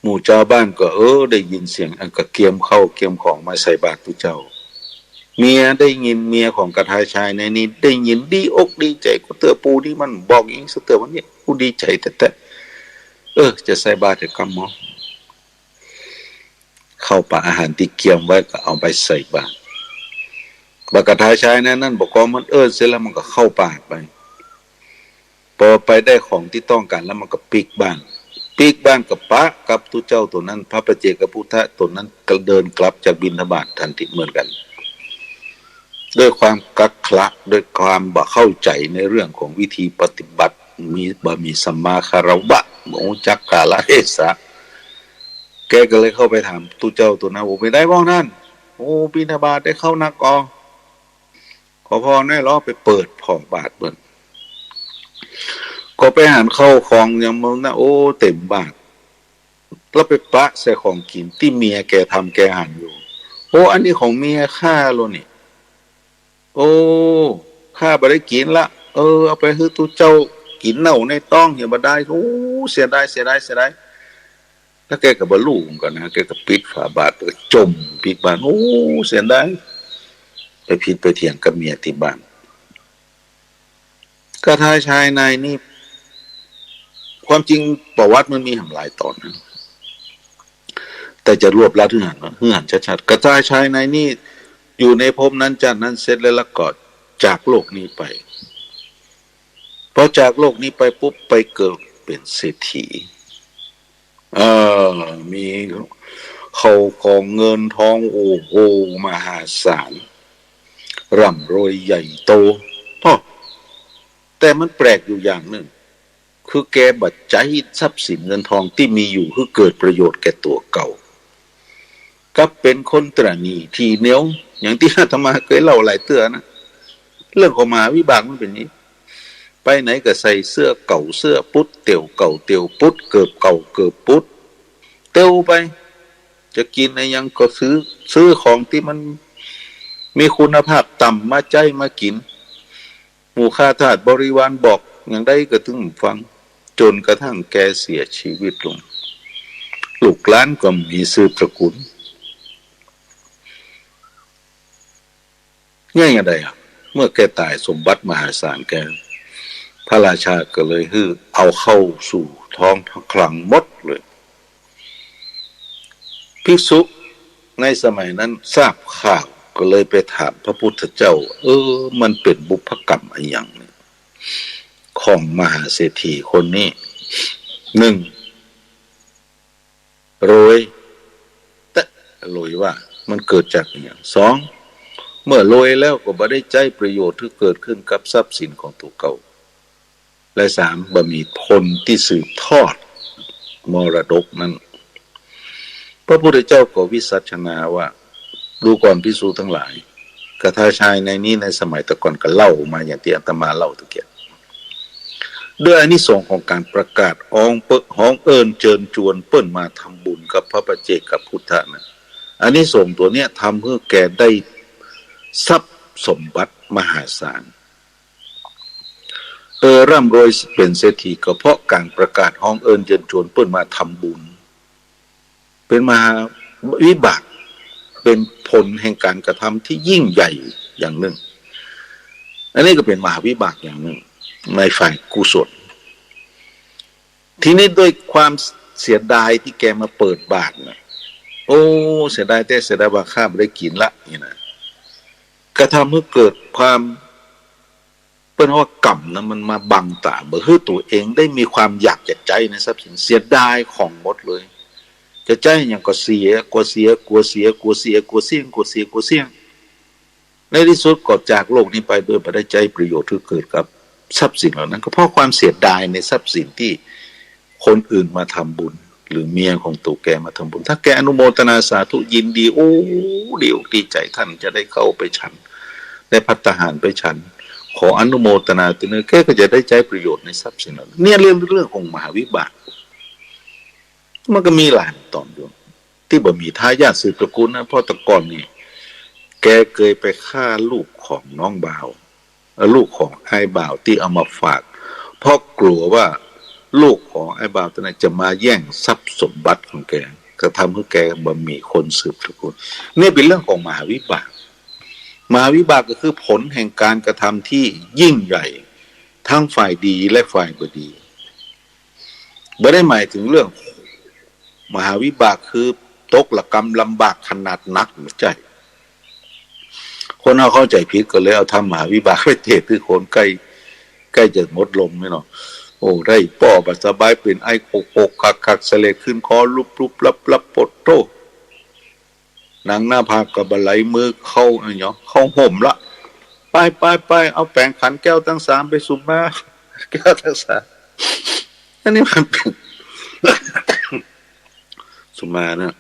หมู่เจ้าบ้านก็ได้ยินเสียงก็เกียมเข้าเกียมของมาใส่บาตรตัวเจ้าเมียได้ยินเมียของกระทายชายในนี้ได้ยินดีอกดีใจก็เตือปูนี่มันบอกอย่างนี้เตือวันนี้กูดีใจแต่จะใส่บาตรกรรมมอเข้าป่าอาหารที่เกียมไว้ก็เอาไปใส่บาตรบักกระทายชายนั่นบอกว่ามันเสร็จแล้วมันก็เข้าป่าไปพอไปได้ของที่ต้องการแล้วมันก็ปีกบ้านกับปะกับตุเจ้าตัวนั้นพระประเจกพุทธะตัวนั้นก็เดินกลับจากบิณฑบาตทันทีเหมือนกันด้วยความกักขะด้วยความบ่เข้าใจในเรื่องของวิธีปฏิบัติมีสัมมาคารวะโมจักกาลเทศะแกก็เลยเข้าไปถามตุเจ้าตัวนั้นไม่ได้บ้องนั่นบิณฑบาตได้เข้านักขอพรให้ล้อไปเปิดพ่อบาทเบิ่งก็ไปหันเข้าของอย่างมึงนะเต็มบาทแล้วไปปะใส่ของกินที่เมียแกทำแกหันอยู่อันนี้ของเมียข้าโลนี่ข้าบ่ได้กินละเอาไปให้ตุเจ้ากินเน่าในต้องอย่าบ่ได้เสียดายแล้วแกก็บ่รู้กันนะแกก็ปิดฝาบาทก็จมปิดบ้านเสียดายไปผิดไปเถียงกับเมียที่บ้านกระทายชายนายนี่ความจริงประวัติมันมีหลายตอนนะแต่จะรวบรัดเหือนชัดๆกระทายชายนายนี่อยู่ในภพนั้นจากนั้นเสร็จแล้วก็จากโลกนี้ไปพอจากโลกนี้ไปปุ๊บไปเกิดเป็นเศรษฐีมีเขาของเงินทองมหาศาลร่ำรวยใหญ่โตแต่มันแปลกอยู่อย่างหนึ่งคือแกบัดใจทรัพย์สินเงินทองที่มีอยู่เพื่อเกิดประโยชน์แก่ตัวเก่ากับเป็นคนตระหนี่ที่เหนียวอย่างที่อาตมาเคยเล่าหลายเตือนะเรื่องของมหาวิบากมันเป็นนี้ไปไหนก็ใส่เสื้อเก่าเสื้อปุ๊ดเตี่ยวเก่าเตี่ยวปุ๊ดเกิบเก่าเกิบปุ๊ดเตี่ยวไปจะกินอะไรยังก็ซื้อของที่มันมีคุณภาพต่ำมาใจมากินหมู่ข้าทาสบริวารบอกอย่างใดก็ถึงฟังจนกระทั่งแกเสียชีวิตลงลูกหลานก็มีสืบตระกูลง่ายอะไรเมื่อแกตายสมบัติมหาศาลแกพระราชาก็เลยเอาเข้าสู่ท้องคลังหมดเลยภิกษุในสมัยนั้นทราบข่าวก็เลยไปถามพระพุทธเจ้ามันเป็นบุพกรรมอะไรอย่างนี้ของมหาเศรษฐีคนนี้หนึ่งรวยแต่รวยว่ามันเกิดจากอย่างสองเมื่อรวยแล้วก็บ่ได้ใจประโยชน์ที่เกิดขึ้นกับทรัพย์สินของตัวเก่าและสามบ่มีผลที่สืบทอดมรดกนั้นพระพุทธเจ้าก็วิสัชนาว่าดูก่อนภิกษุทั้งหลายกระทาชายในนี้ในสมัยตะก่อนก็เล่ามาอย่างที่อาตมาเล่าตะเกียบด้วยอานิสงส์ของการประกาศห้องเอิญเชิญชวนเปิ้นมาทำบุญกับพระประเจกกับพุทธะนะอานิสงส์ตัวเนี้ยทำเพื่อแกได้ทรัพย์สมบัติมหาศาล ร่ำรวยเป็นเศรษฐีก็เพราะการประกาศห้องเอิญเชิญชวนเปิ้นมาทำบุญเป็นมาวิบากเป็นผลแห่งการกระทำที่ยิ่งใหญ่อย่างหนึ่งอันนี้ก็เป็นมหาวิบากอย่างหนึ่งในฝ่ายกุศลทีนี้ด้วยความเสียดายที่แกมาเปิดบาทนะโอ้เสียดายแต่เสียดายว่าข้าไม่ได้กินละนี่นะกระทำให้เกิดความเป็นว่ากรรมนะมันมาบังตาเบื่อตัวเองได้มีความอยากจะใจในทรัพย์สินเสียดายของหมดเลยจะใจอย่างก็เสียกลัวเสียกลัวเสียกลัวเสียกลัวเสี่ยงกลัวเสียกลัวเสี่ยงในที่สุดก็จากโลกนี้ไปโดยไม่ได้ใจประโยชน์ที่เกิดกับทรัพย์สินเหล่านั้นก็เพราะความเสียดายในทรัพย์สินที่คนอื่นมาทำบุญหรือเมียของตัวแกมาทำบุญถ้าแกอนุโมทนาสาธุยินดีโอ้ดีใจท่านจะได้เข้าไปฉันได้ภัตตาหารไปฉันขออนุโมทนาตัวนี้แกก็จะได้ใจประโยชน์ในทรัพย์สินนั้นเนี่ยเรื่องของมหาวิบากมันก็มีหลายตอนอยู่ที่บ่มีทายาทสืบตระกูลนะเพราะแต่ก่อนนี่แกเคยไปฆ่าลูกของน้องบ่าวลูกของไอ้บ่าวที่เอามาฝากเพราะกลัวว่าลูกของไอ้บ่าวตัวนั้นจะมาแย่งทรัพย์สมบัติของแกก็ทำให้แกบ่มีคนสืบตระกูลนี่เป็นเรื่องของมหาวิบากมหาวิบากก็คือผลแห่งการกระทำที่ยิ่งใหญ่ทั้งฝ่ายดีและฝ่ายบ่ดีไม่ได้หมายถึงเรื่องมหาวิบากคือตกละกรรมลำบากขนาดนักไม่ใช่คนเอาเข้าใจผิดก็เลยเอาทำมหาวิบากไปเทศคือคนใกล้จะหมดลมไม่หรอโอ้ได้ป่อบัสบายเป็นไอ้โคกคักเสลดขึ้นคอลุบลับปดโตนางหน้าผากกับบไหลมือเข้าเนาะเข้าห่มละไปเอาแปรงขันแก้วทั้งสามไปสุมมาแก้วทั้งสามอันนี้มันเป็นสุมานะ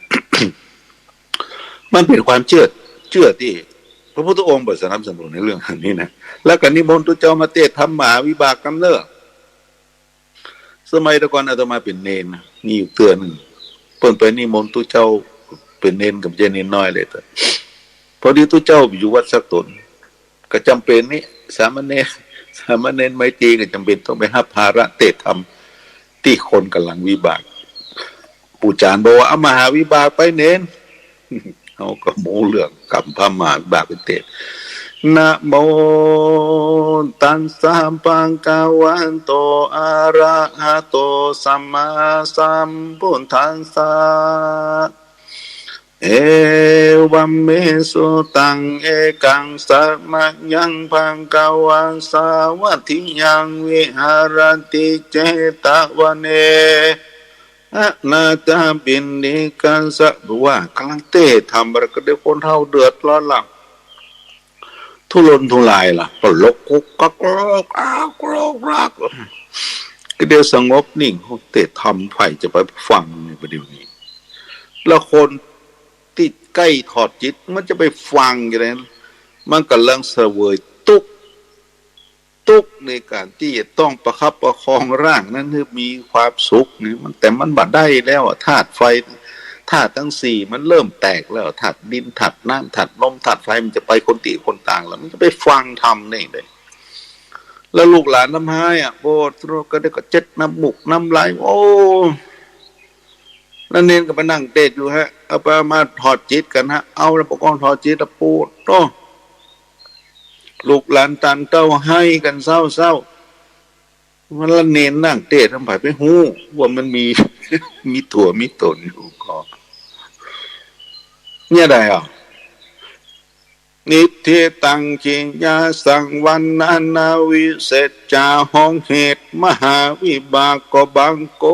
มันเป็นความเชื่อที่พระพุทธองค์สนับสนุนในเรื่องนี้นะแล้วก็นิมนต์ตุเจ้ามาเทศน์ทำมหาวิบากกรรมเลิกสมัยตะก่อนอาตมาเป็นเนนนี่อยู่เตือนหนึ่งเปิ่นไปนิมนต์ตุเจ้าเป็นเนนกับเจเนนน้อยเลยแต่พอดีตุเจ้าอยู่วัดสักตนก็จำเป็นนี่สามเณรไม่ตีก็จำเป็นต้องไปรับภาระเทศน์ทำที่คนกำลังวิบากปู่จานบอกว่าเอามหาวิบากไปเน้นเขาก็โมเรื่องกรรมพม่าวิบากเป็นเตะนะโมตัสสะภะคะวะโตอะระหะโตสัมมาสัมพุทธัสสะเอวัมเมสุตังเอกังสัมมายังภะคะวะสาวัตถิยังวิหารติเจตวเนนาตาบินนิกันสะว่ากำลังเตะทำอะไรก็ได้คนเท่าเดือดร้อนหลังทุรนทุรายล่ะก็ลกกุกกักลกกรกรักก็เดี๋ยวสงบนิ่งเตะทำไฟจะไปฟังในประเดี๋ยวนี้แล้วคนติดใกล้ถอดจิตมันจะไปฟังอย่างนั้นมันกำลังเสวยตุกในการที่จะต้องประคับประคองร่างนั้นคือมีความสุขนี่มันแต่มันบัดได้แล้วธาตุไฟธาตุทั้งสี่มันเริ่มแตกแล้วธาตุดินธาตุน้ำธาตุลมธาตุไฟมันจะไปคนตีคนต่างแล้วมันจะไปฟังทำนี่เลยแล้วลูกหลานน้ำหายโบสก็ได้ก็เจ็ดน้ำหมุกน้ำไหลโอ้แล้วเน้นก็ไปนั่งเตะอยู่ฮะเอาไปมาถอดจิตกันฮะเอาแล้วประกอบถอดจิตแล้วปูดโตลูกหลานตันเต้าให้กันเศร้ามันละเน้นนั่งเตะทำไผ่ไปหูว่ามันมีถั่วมีตนอยู่ก็เนี่ยได้อ่ะนิทิตังจิญาสังวันนาวิเศษจาห้องเหตุมหาวิบากก็บังโก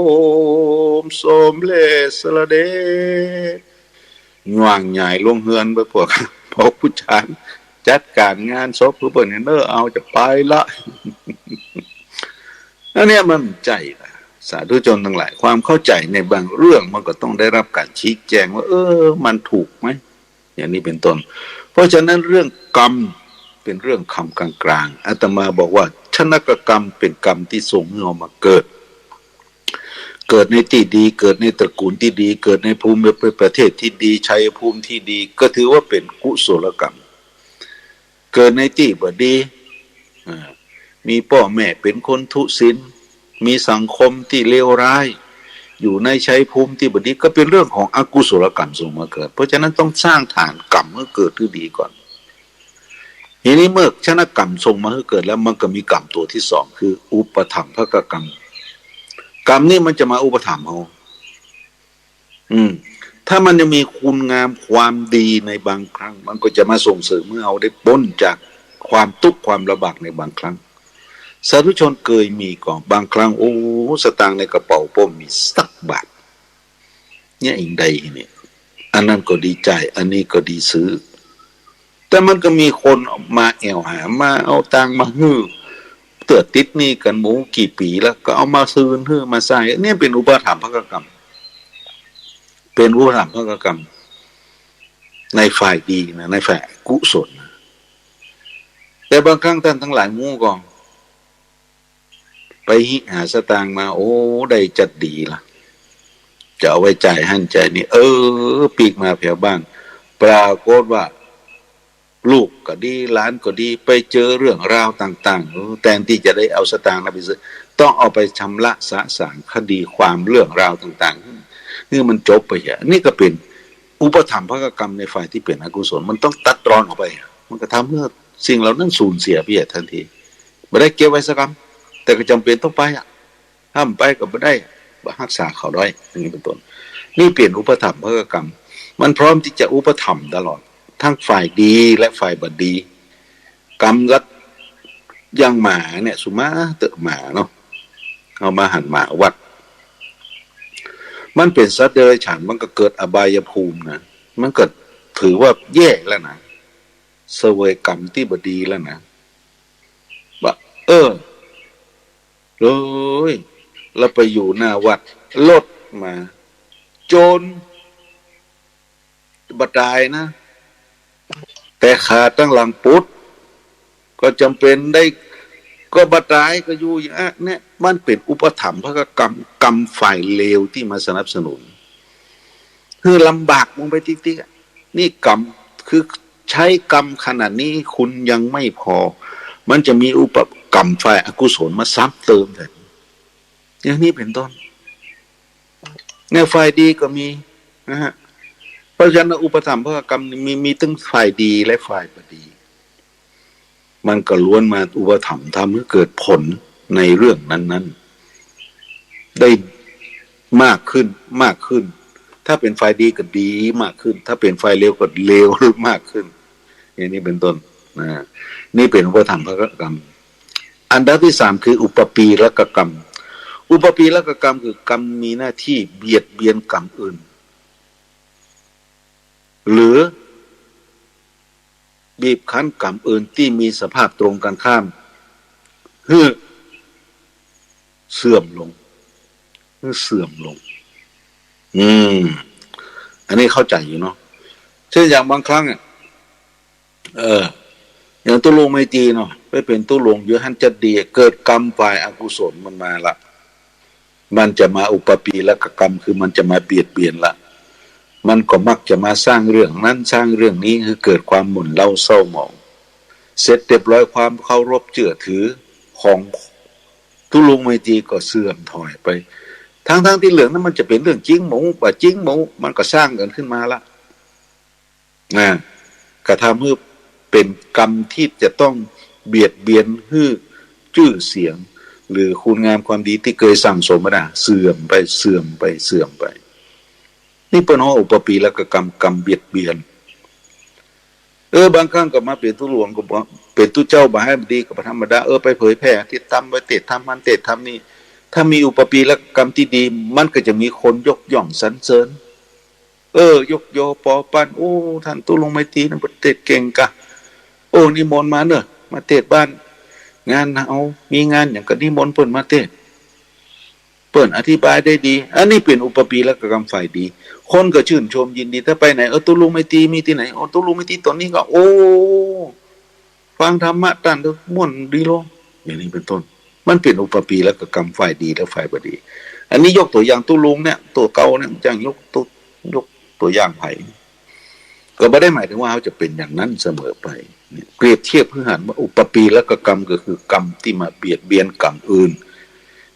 มสมเลสละเดย่างใหญ่ลงเฮือนไปพวกผู้ชายจัดการงานศพผู้เปิดเนอเอาจะไปละอันนี้มันใจนะสาธุชนทั้งหลายความเข้าใจในบางเรื่องมันก็ต้องได้รับการชี้แจงว่ามันถูกไหมอย่างนี้เป็นต้นเพราะฉะนั้นเรื่องกรรมเป็นเรื่องคำกลางๆอาตมาบอกว่าชนกกรรมเป็นกรรมที่ส่งให้เรามาเกิดในที่ดีเกิดในตระกูลที่ดีเกิดในภูมิประเทศที่ดีชัยภูมิที่ดีก็ถือว่าเป็นกุศลกรรมเกิดในที่บ่ดี มีพ่อแม่เป็นคนทุศีลมีสังคมที่เลวร้ายอยู่ในชัยภูมิที่บดีก็เป็นเรื่องของอกุศลกรรมส่งมาเกิดเพราะฉะนั้นต้องสร้างฐานกรรมให้เกิดขึ้นดีก่อนทีนี้เมื่อชนะกรรมส่งมาให้เกิดแล้วมันก็มีกรรมตัวที่สองคืออุปถัมภกกรรมกรรมนี่มันจะมาอุปถัมภ์เอาถ้ามันจะมีคุณงามความดีในบางครั้งมันก็จะมาส่งเสริมเมื่อเอาได้พ้นจากความทุกข์ความลำบากในบางครั้งสาธุชนเคยมีก่อนบางครั้งโอ้สตางค์ในกระเป๋าผมมีสักบาทเนี่ยอีกใดเนี่ยอันนั้นก็ดีใจอันนี้ก็ดีซื้อแต่มันก็มีคนมาแอวหามาเอาตังมาฮื้อเตือติดนี่กันหมูกี่ปีแล้วก็เอามาซื้อฮื้อมาใส่เนี่ยเป็นอุปถัมภกกรรมเป็นอุปถัมภกกรรมในฝ่ายดีนะในฝ่ายกุศลนะแต่บางครั้งท่านทั้งหลายมู่ก็ไปหาสตางค์มาโอ้ได้จัดดีละจะเอาไว้จ่ายหั่นจ่ายนี่ปีกมาแผ่วบ้างปรากฏว่าลูกก็ดีหลานก็ดีไปเจอเรื่องราวต่างๆแทนที่จะได้เอาสตางค์ไปซื้อต้องเอาไปชำระสะสางคดีความเรื่องราวต่างๆนี่มันจบไปอ่ะนี่ก็เป็นอุปถัมภกกรรมในฝ่ายที่เป็นอกุศลมันต้องตัดรอนออกไปมันก็ทำเมื่อสิ่งเหล่านั้นสูญเสียไปทันทีไม่ได้เก็บไว้สักคำแต่ก็จำเป็นต้องไปอ่ะห้ามไปก็ไม่ได้รักษาเขาด้วยอย่างนี้เป็นต้นนี่เปลี่ยนอุปถัมภกกรรมมันพร้อมที่จะอุปถัมภ์ตลอดทั้งฝ่ายดีและฝ่ายบดีกรรมรัดยังหมาเนี่ยสุมาเตอะหมาเนาะเอามาหั่นหมาวัดมันเป็นสัตว์เดรัจฉานมันก็เกิดอบายภูมินะมันก็ถือว่าแย่แล้วนะเสวยกรรมที่บดีแล้วนะว่าเลยเราไปอยู่หน้าวัดรถมาโจรบัดดายนะแต่ขาดตั้งหลังปุดก็จำเป็นได้ก็บัดดายก็อยู่อย่างนี้มันเป็นอุปถัมภกกรรมกรรมฝ่ายเลวที่มาสนับสนุนคือลำบากมึงไปติ๊กๆนี่กรรมคือใช้กรรมขนาดนี้คุณยังไม่พอมันจะมีอุปกรรมฝ่ายอกุศลมาซ้ำเติมแต่อย่างนี้เป็นต้นแนวฝ่ายดีก็มีนะฮะเพราะฉะนั้นอุปถัมภกกรรมมีทั้งฝ่ายดีและฝ่ายบดีมันก็ล้วนมาอุปถัมภ์ทำให้เกิดผลในเรื่องนั้นๆได้มากขึ้นมากขึ้นถ้าเป็นฝ่ายดีก็ดีมากขึ้นถ้าเป็นฝ่ายเลวก็เลวมากขึ้นอย่างนี้เป็นต้นนะนี่เป็นอุปถัมภกกรรมอันดับที่สามคืออุปปีรกกรรมอุปปีรกกรรมคือกรรมมีหน้าที่เบียดเบียนกรรมอื่นหรือบีบคั้นกรรมอื่นที่มีสภาพตรงกันข้ามให้เสื่อมลงอันนี้เข้าใจอยู่เนาะเช่นอย่างบางครั้งอย่างตุลงไม่ตีเนาะไปเป็นตุลงเยอะหันจะดีเกิดกรรมฝ่ายอกุศลมันมาละมันจะมาอุปปีและกรรมคือมันจะมาเบียดเบียนละมันก็มักจะมาสร้างเรื่องนั้นสร้างเรื่องนี้คือเกิดความหม่นเล่าเศร้าหมองเสร็จเรียบร้อยความเคารพเชื่อถือของตุลงไม่ตีก็เสื่อมถอยไปทั้งที่เรื่องนั้นมันจะเป็นเรื่องจริงหมูป่ะจริงหมูมันก็สร้างกันขึ้นมาละกระทำให้เป็นกรรมที่จะต้องเบียดเบียนให้ชื่อเสียงหรือคุณงามความดีที่เคยสั่งสมมาเสื่อมไปนี่เป็นห้ออุปปีและกรรมเบียดเบียนบางครั้งก็มาเป็นตุหลวงก็เป็นตุเจ้าบ่ให้ดีก็ธรรมดาไปเผยแพร่ที่ทำไปเตะทำมันเตะทำนี่ถ้ามีอุปปีและกรรมที่ดีมันก็จะมีคนยกย่องสรรเสริญยกโยปอปันโอ้ท่านตุลงไม่ตีนะเตะเก่งกะนิมนต์มาเนอะมาเตะบ้านงานเอามีงานอย่างก็นิมนต์เปิ้นมาเตะเปิ้นอธิบายได้ดีอันนี้เป็นอุปปีและกรรมฝ่ายดีคนก็ชื่นชมยินดีถ้าไปไหนตุลุงไม่ตีมีที่ไหนตุลุงไม่ตีตอนนี้ก็ฟังธรรมะตันเด้อม่วนดีโลอย่างนี้เป็นต้นมันเป็นอุปปีและกรรมฝ่ายดีและฝ่ายบดีอันนี้ยกตัวอย่างตุลุงเนี่ยตัวเก่าเนี่ยจังยกตัวอย่างไผ่ ก็ไม่ได้หมายถึงว่าเขาจะเป็นอย่างนั้นเสมอไปเปรียบเทียบพื้นฐานว่าอุปปีและกรรมก็คือกรรมที่มาเบียดเบียนกรรมอื่น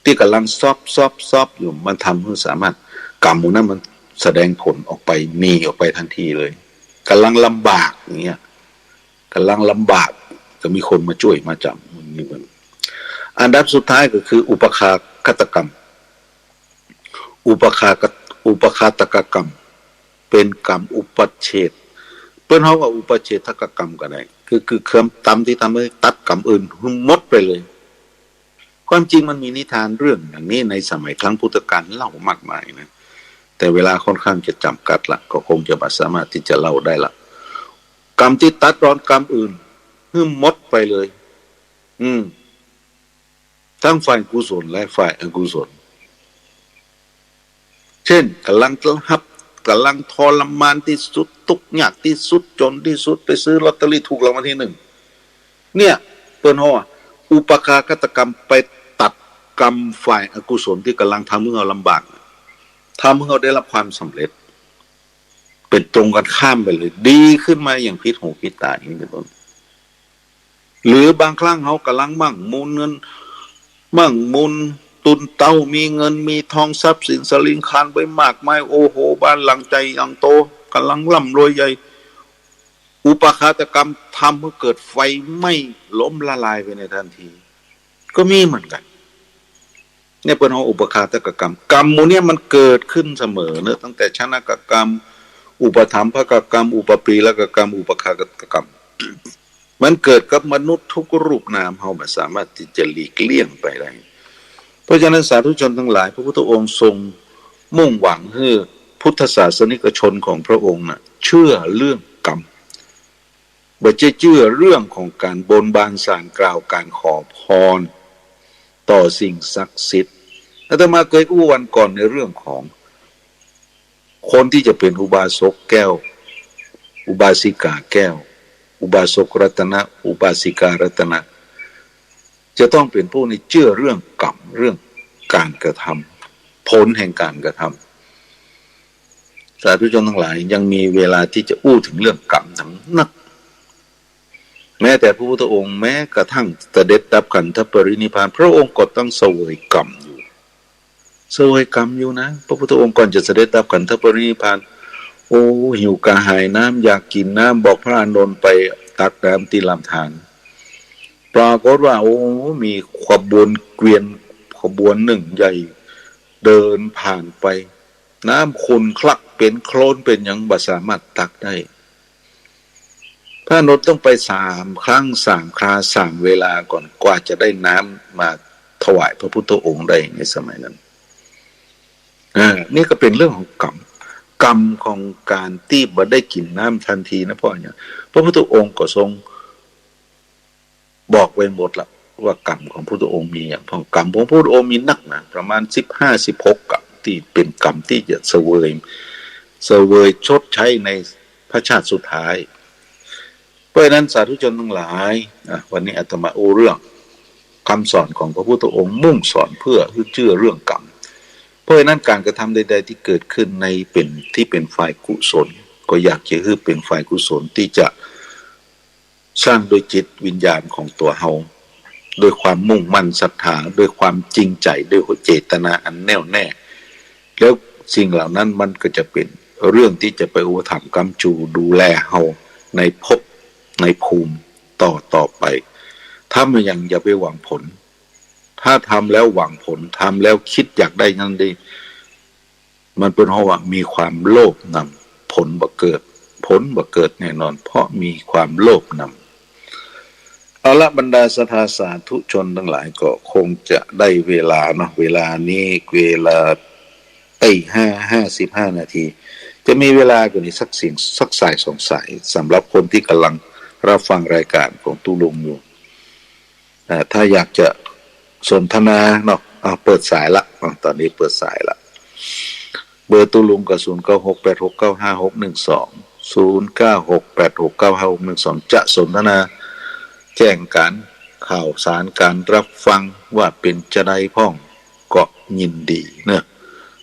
ที่กำลังซอบอยู่มันทำให้สามารถกรรมนั้นมันแสดงผลออกไปมีออกไปทันทีเลยกำลังลำบากอย่างเงี้ยกำลังลำบากก็มีคนมาช่วยมาจับนี่มันอันดับสุดท้ายก็คืออุปคาคตกรรมอุปคาตกกรรมเป็นกรรมอุปเฉดเปิ้นเขาว่าอุปเฉทกกรรมก็ได้คือเครื่องตำที่ทำให้ตัดกรรมอื่นหมดไปเลยความจริงมันมีนิทานเรื่องอย่างนี้ในสมัยครั้งพุทธกาลเล่ามากมายนะแต่เวลาค่อนข้างจะจำกัดละก็คงจะไม่สามารถที่จะเล่าได้ละกรรมที่ตัดรอนกรรมอื่นหมดไปเลยทั้งฝ่ายกุศลและฝ่ายอกุศลเช่นกำลังทรมานที่สุดทุกข์ยากที่สุดจนที่สุดไปซื้อลอตเตอรี่ถูกรางวัลที่ 1เนี่ยเปิ้นฮ้ออุปคาคตกรรมไปตัดกรรมฝ่ายอกุศลที่กำลังทำให้เราลำบากทำให้เราได้รับความสำเร็จเป็นตรงกันข้ามไปเลยดีขึ้นมาอย่างพิษหูพิษตาอย่างนี้เป็นต้นหรือบางครั้งเขากำลังมั่งมูลตุนเต้ามีเงินมีทองทรัพย์สินสลิงคานไปมากมายโอ้โหบ้านหลังใจยังโตกำลังร่ำรวยใหญ่อุปคาตกรรมทำให้เกิดไฟไหม้ล้มละลายไปในทันทีก็มีเหมือนกันเนี่ยเป็นอุปคาตกรรมกรรมมูเนี่ยมันเกิดขึ้นเสมอเนอะตั้งแต่ชนะกกรรมอุปถัมภกกรรมอุปปีละกกรรมอุปคาตกรรมมันเกิดกับมนุษย์ทุกรูปนามเราไม่สามารถที่จะหลีกเลี่ยงไปได้เพราะฉะนั้นสาธุชนทั้งหลายพระพุทธองค์ทรงมุ่งหวังให้พุทธศาสนิกชนของพระองค์น่ะเชื่อเรื่องกรรมบ่ใช่เชื่อเรื่องของการบนบานศาลกล่าวการขอพรต่อสิ่งศักดิ์สิทธิ์อาตมาเคยอู้วันก่อนในเรื่องของคนที่จะเป็นอุบาสกแก้วอุบาสิกาแก้วอุบาสกรัตนะอุบาสิการัตนะจะต้องเป็นผู้ที่เชื่อเรื่องกรรมเรื่องการกระทำผลแห่งการกระทำสาธุชนทั้งหลายยังมีเวลาที่จะอู้ถึงเรื่องกรรมทั้งนั้นแม้แต่พระพุทธองค์แม้กระทั่งเสด็จดับขันธปรินิพพานพระองค์ก็ต้องเสวยกรรมอยู่นะพระพุทธองค์ก่อนจะเสด็จดับขันธปรินิพพานโอ้หิวกระหายน้ำอยากกินน้ำบอกพระอานนท์ไปตักน้ำที่ลำธารปรากฏว่าโอ้มีขบวนเกวียนขบวนหนึ่งใหญ่เดินผ่านไปน้ำขุ่นคลักเป็นโคลนเป็นอย่างบ่สามารถตักได้พระอานนท์ต้องไป3 ครั้ง3 ครา3 เวลาก่อนกว่าจะได้น้ำมาถวายพระพุทธองค์ได้ในสมัยนั้นนี่ก็เป็นเรื่องของกรรมของการที่บ่ได้กินน้ำทันทีนะพ่อเนี่ยพระพุทธองค์ก็ทรงบอกไว้หมดละว่ากรรมของพระพุทธองค์มีอย่างกรรมของพระพุทธองค์มีนักนะประมาณ15-16 กรรมที่เป็นกรรมที่จะเสวยชดใช้ในพระชาติสุดท้ายเพราะฉะนั้นสาธุชนทั้งหลายวันนี้อาตมาเรื่องคำสอนของพระพุทธองค์มุ่งสอนเพื่อเชื่อเรื่องกรรมเพราะฉะนั้นการกระทำใดๆที่เกิดขึ้นในเป็นฝ่ายกุศลก็อยากจะให้เป็นฝ่ายกุศลที่จะสร้างโดยจิตวิญญาณของตัวเฮาโดยความมุ่งมั่นศรัทธาโดยความจริงใจด้วยเจตนาอันแน่วแน่แล้วสิ่งเหล่านั้นมันก็จะเป็นเรื่องที่จะไปอุปถัมภ์กำจูดูแลเฮาในภพในภูมิต่อไปถ้ามันยังอย่าไปหวังผลถ้าทำแล้วหวังผลทำแล้วคิดอยากได้นั่นได้มันเป็นเพราะว่ามีความโลภนำผลบ่เกิดแน่นอนเพราะมีความโลภนำเอาละบรรดาศรัทธาสาธุชนทั้งหลายก็คงจะได้เวลาเนาะเวลานี้เวลา55 นาทีจะมีเวลากันอีกสักสาย2 สายสำหรับคนที่กำลังรับฟังรายการของตุลุงอยู่ถ้าอยากจะสนทนาเนาะเปิดสายละตอนนี้เปิดสายละเบอร์ตุลุงก็0968695612 0968695612จะสนทนาแจ้งการข่าวสารการรับฟังว่าเป็นจะได้พ้องก็ยินดีเนอะ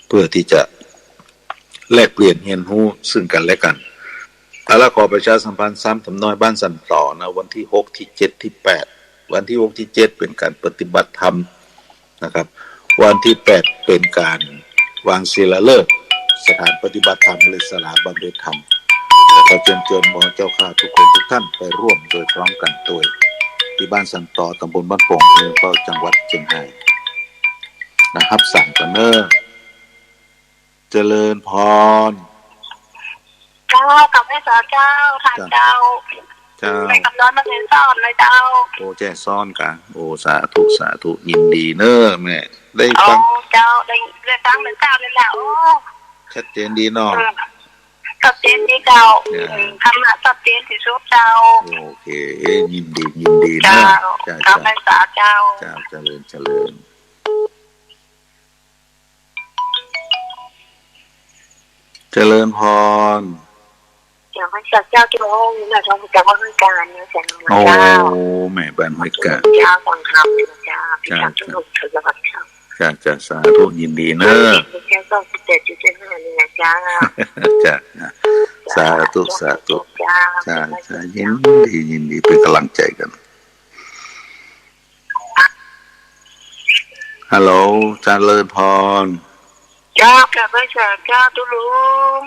เพื่อที่จะแลกเปลี่ยนเรียนรู้ซึ่งกันและกัน แล้วขอประชาสัมพันธ์ซ้ำทำน้อยบ้านสันต่อนะวันที่6ที่7ที่8วันที่6ที่7เป็นการปฏิบัติธรรมนะครับวันที่8เป็นการวางศิลาฤกษ์สถานปฏิบัติธรรมหรือศาลาบำเพ็ญธรรมแล้วก็เชิญหมอเจ้าข้าทุกคนทุกท่านไปร่วมโดยพร้อมกันโดยที่บ้านสันต่อตำบลบ้านโป่งอำเภอเป้าจังหวัดเชียงรายนะครับสั่งกันเนอเจริญพรเจ้ากับแม่สาวเจ้าทานเจ้าไปกับน้องมาเรียนซ่อนเลยเจ้าโอ้แจ้ซ่อนกะโอ้สาธุสาธุยินดีเนอแม่ได้ฟังเจ้าได้ฟังเหมือนเจ้าเลยแหละโอ้ชัดเจนดีเนาะชัดเจนดีเจ้าทำชัดเจนที่สุดเจ้าโอเคยินดีนะกับแม่สาวเจ้าเจริญเจริญพรเดี๋ยวพระเจ้าที่ห้องนี้เราต้องจะว่าให้การเนี่ยเสียงเจ้าโอ้แม่บ้านให้การเจ้าฟังธรรมเจ้าพี่ทำสนุกสนุกเจ้าจะสาธุยินดีเนอะเจ้าต้อง17.5นี่นะเจ้าสาธุจ้ายินดีเป็นกำลังใจกันฮัลโหลเจริญพรเจ้ากับพระเจ้าตุลุง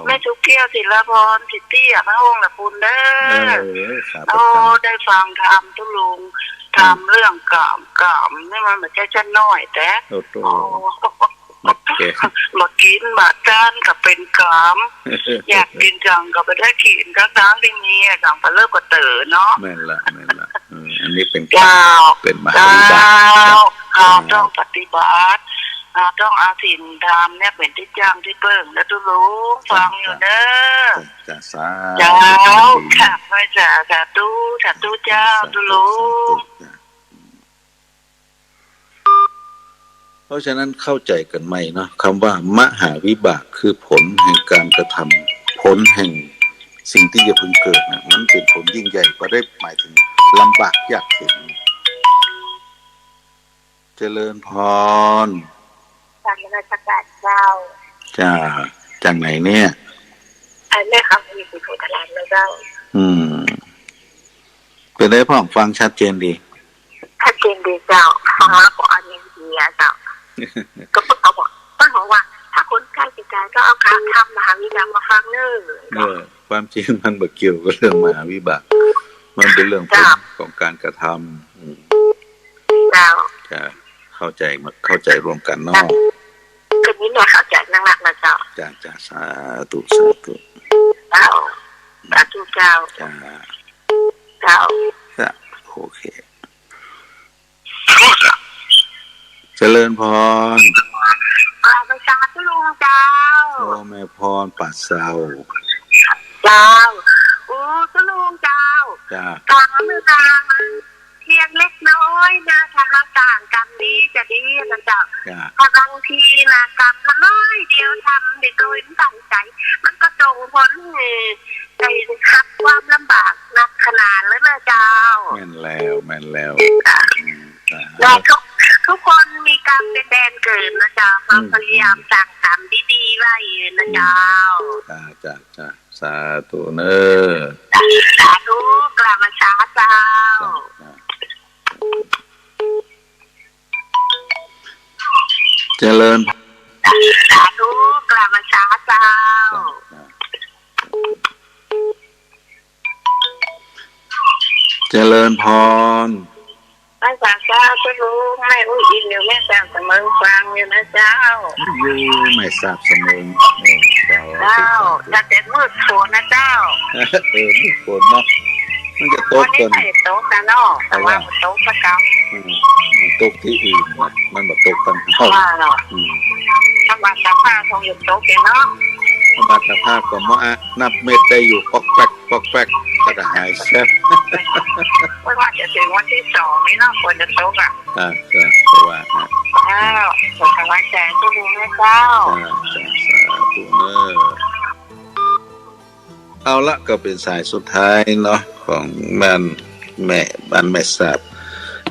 แม่ชุกเกี้ยวศิลาพรสิทธิ์อ่ะพระองค์ละคุณเด้อได้ฟังธรรมตุลุงทำเรื่องกามนี่มันไม่ใช่ชั้นน้อยแต่มากินมาจ้านกับเป็นกามอยากกินจังกับไปได้กินทั้งที่มีจังไปเลิกก็เต๋อเนาะแม่นละอันนี้เป็นเป็นมหาวิบากเราต้องปฏิบัติต้องเอาสิ่งทำเนี่ยเป็นที่จ้างที่เบิ่งแล้วตุลุงฟังอยู่เด้อสาธุค่ะพระเจ้าสาธุเจ้าตุลุงเพราะฉะนั้นเข้าใจกันไหมเนาะคำว่ามหาวิบากคือผลแห่งการกระทำผลแห่งสิ่งที่จะพึงเกิดนะมันเป็นผลยิ่งใหญ่ก็ได้หมายถึงลำบากยากเข็ญเจริญพรจากราชการเจ้าจากไหนเนี่ยแม่ครับมีผู้ตลาดนะเจ้าเป็นได้พ่อฟังชัดเจนดีเจ้าฟังแล้วก็อันนี้ดีเจ้าก็เพิ่งเขาบอกว่าถ้าคนใกล้จิตใจก็เอาคำทำมหาวิบากมาฟังเนอความจริงมันบ่เกี่ยวกับเรื่องมหาวิบากมันเป็นเรื่องของการกระทำเจ้าจะเข้าใจรวมกันเนาะคืนนี้เนี่ยเข้าใจนักนะเจ้าจ้าสาธุเจ้าสาธุเจ้าโอเคเจริญพรประชาตุลุงเจ้าโอ้แม่พรปัสเซาตุลุงเจ้ากลางมือกลางเพียงเล็กน้อยนะถ้าต่างกันดีจะดีนะเจ้าถ้าบางทีนะกรรมน้อยเดียวทำโดยตั้งใจมันก็ส่งผลใจรับความลำบากนักขนาดแล้วนะเจ้าแม่นแล้วทุกคนมีกรรมเป็นแดนเกิดนะเจ้าพยายามสั่งสรรค์ดีๆไว้นะเจ้าจ้าสาธุเนอสาธุกราบมาช้าเจ้าเจริญสาธุกราบมาช้าเจ้าเจริญพรพระสังฆาจะรู้ไม่อุ้ยอินอยู่แม่แซมเสมอฟังอยู่นะเจ้าไม่ทราบเสมอเจ้าจะเด็ดมืดฝนนะเจ้ามืดฝนเนาะมันจะตกกันไม่ตกแต่นอกแต่ว่าตกประกำมันตกที่อื่นมันแบบตกตั้งเท่าธรรมชาติคงหยุดตกเนาะธรรมชาติก็มะนับเม็ดได้อยู่ปอกแป๊กก็จะหายแซ่บไม่ว่าจะถึงวันที่2นี่เนาะควรจะตกเพราะว่าขอถวายแสงตุลุงนะเจ้าสาธุเนอเอาละก็เป็นสายสุดท้ายเนาะของบ้านแม่ทราบ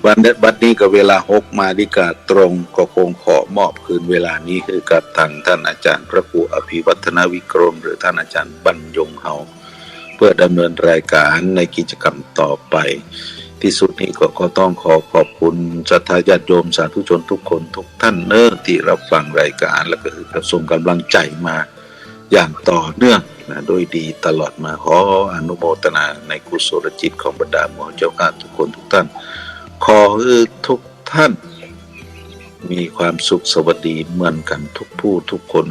วันบัดนี้ก็เวลา6มาดิกาตรงก็คงขอมอบคืนเวลานี้คือกับทางท่านอาจารย์พระครูอภิวัฒนวิกรมหรือท่านอาจารย์บรรยงเฮา เพื่อดำเนินรายการในกิจกรรมต่อไปที่สุดนี้ก็ต้องขอบคุณศรัทธาญาติโยมสาธุชนทุกคนทุกท่านที่รับฟังรายการและก็ส่งกำลังใจมาอย่างต่อเนื่องนะโดยดีตลอดมาขออนุโมทนาในกุศลจิตของบรรดาหมู่เจ้าข้าทุกคนทุกท่านขอให้ทุกท่านมีความสุขสวัสดีเหมือนกันทุกผู้ทุกคน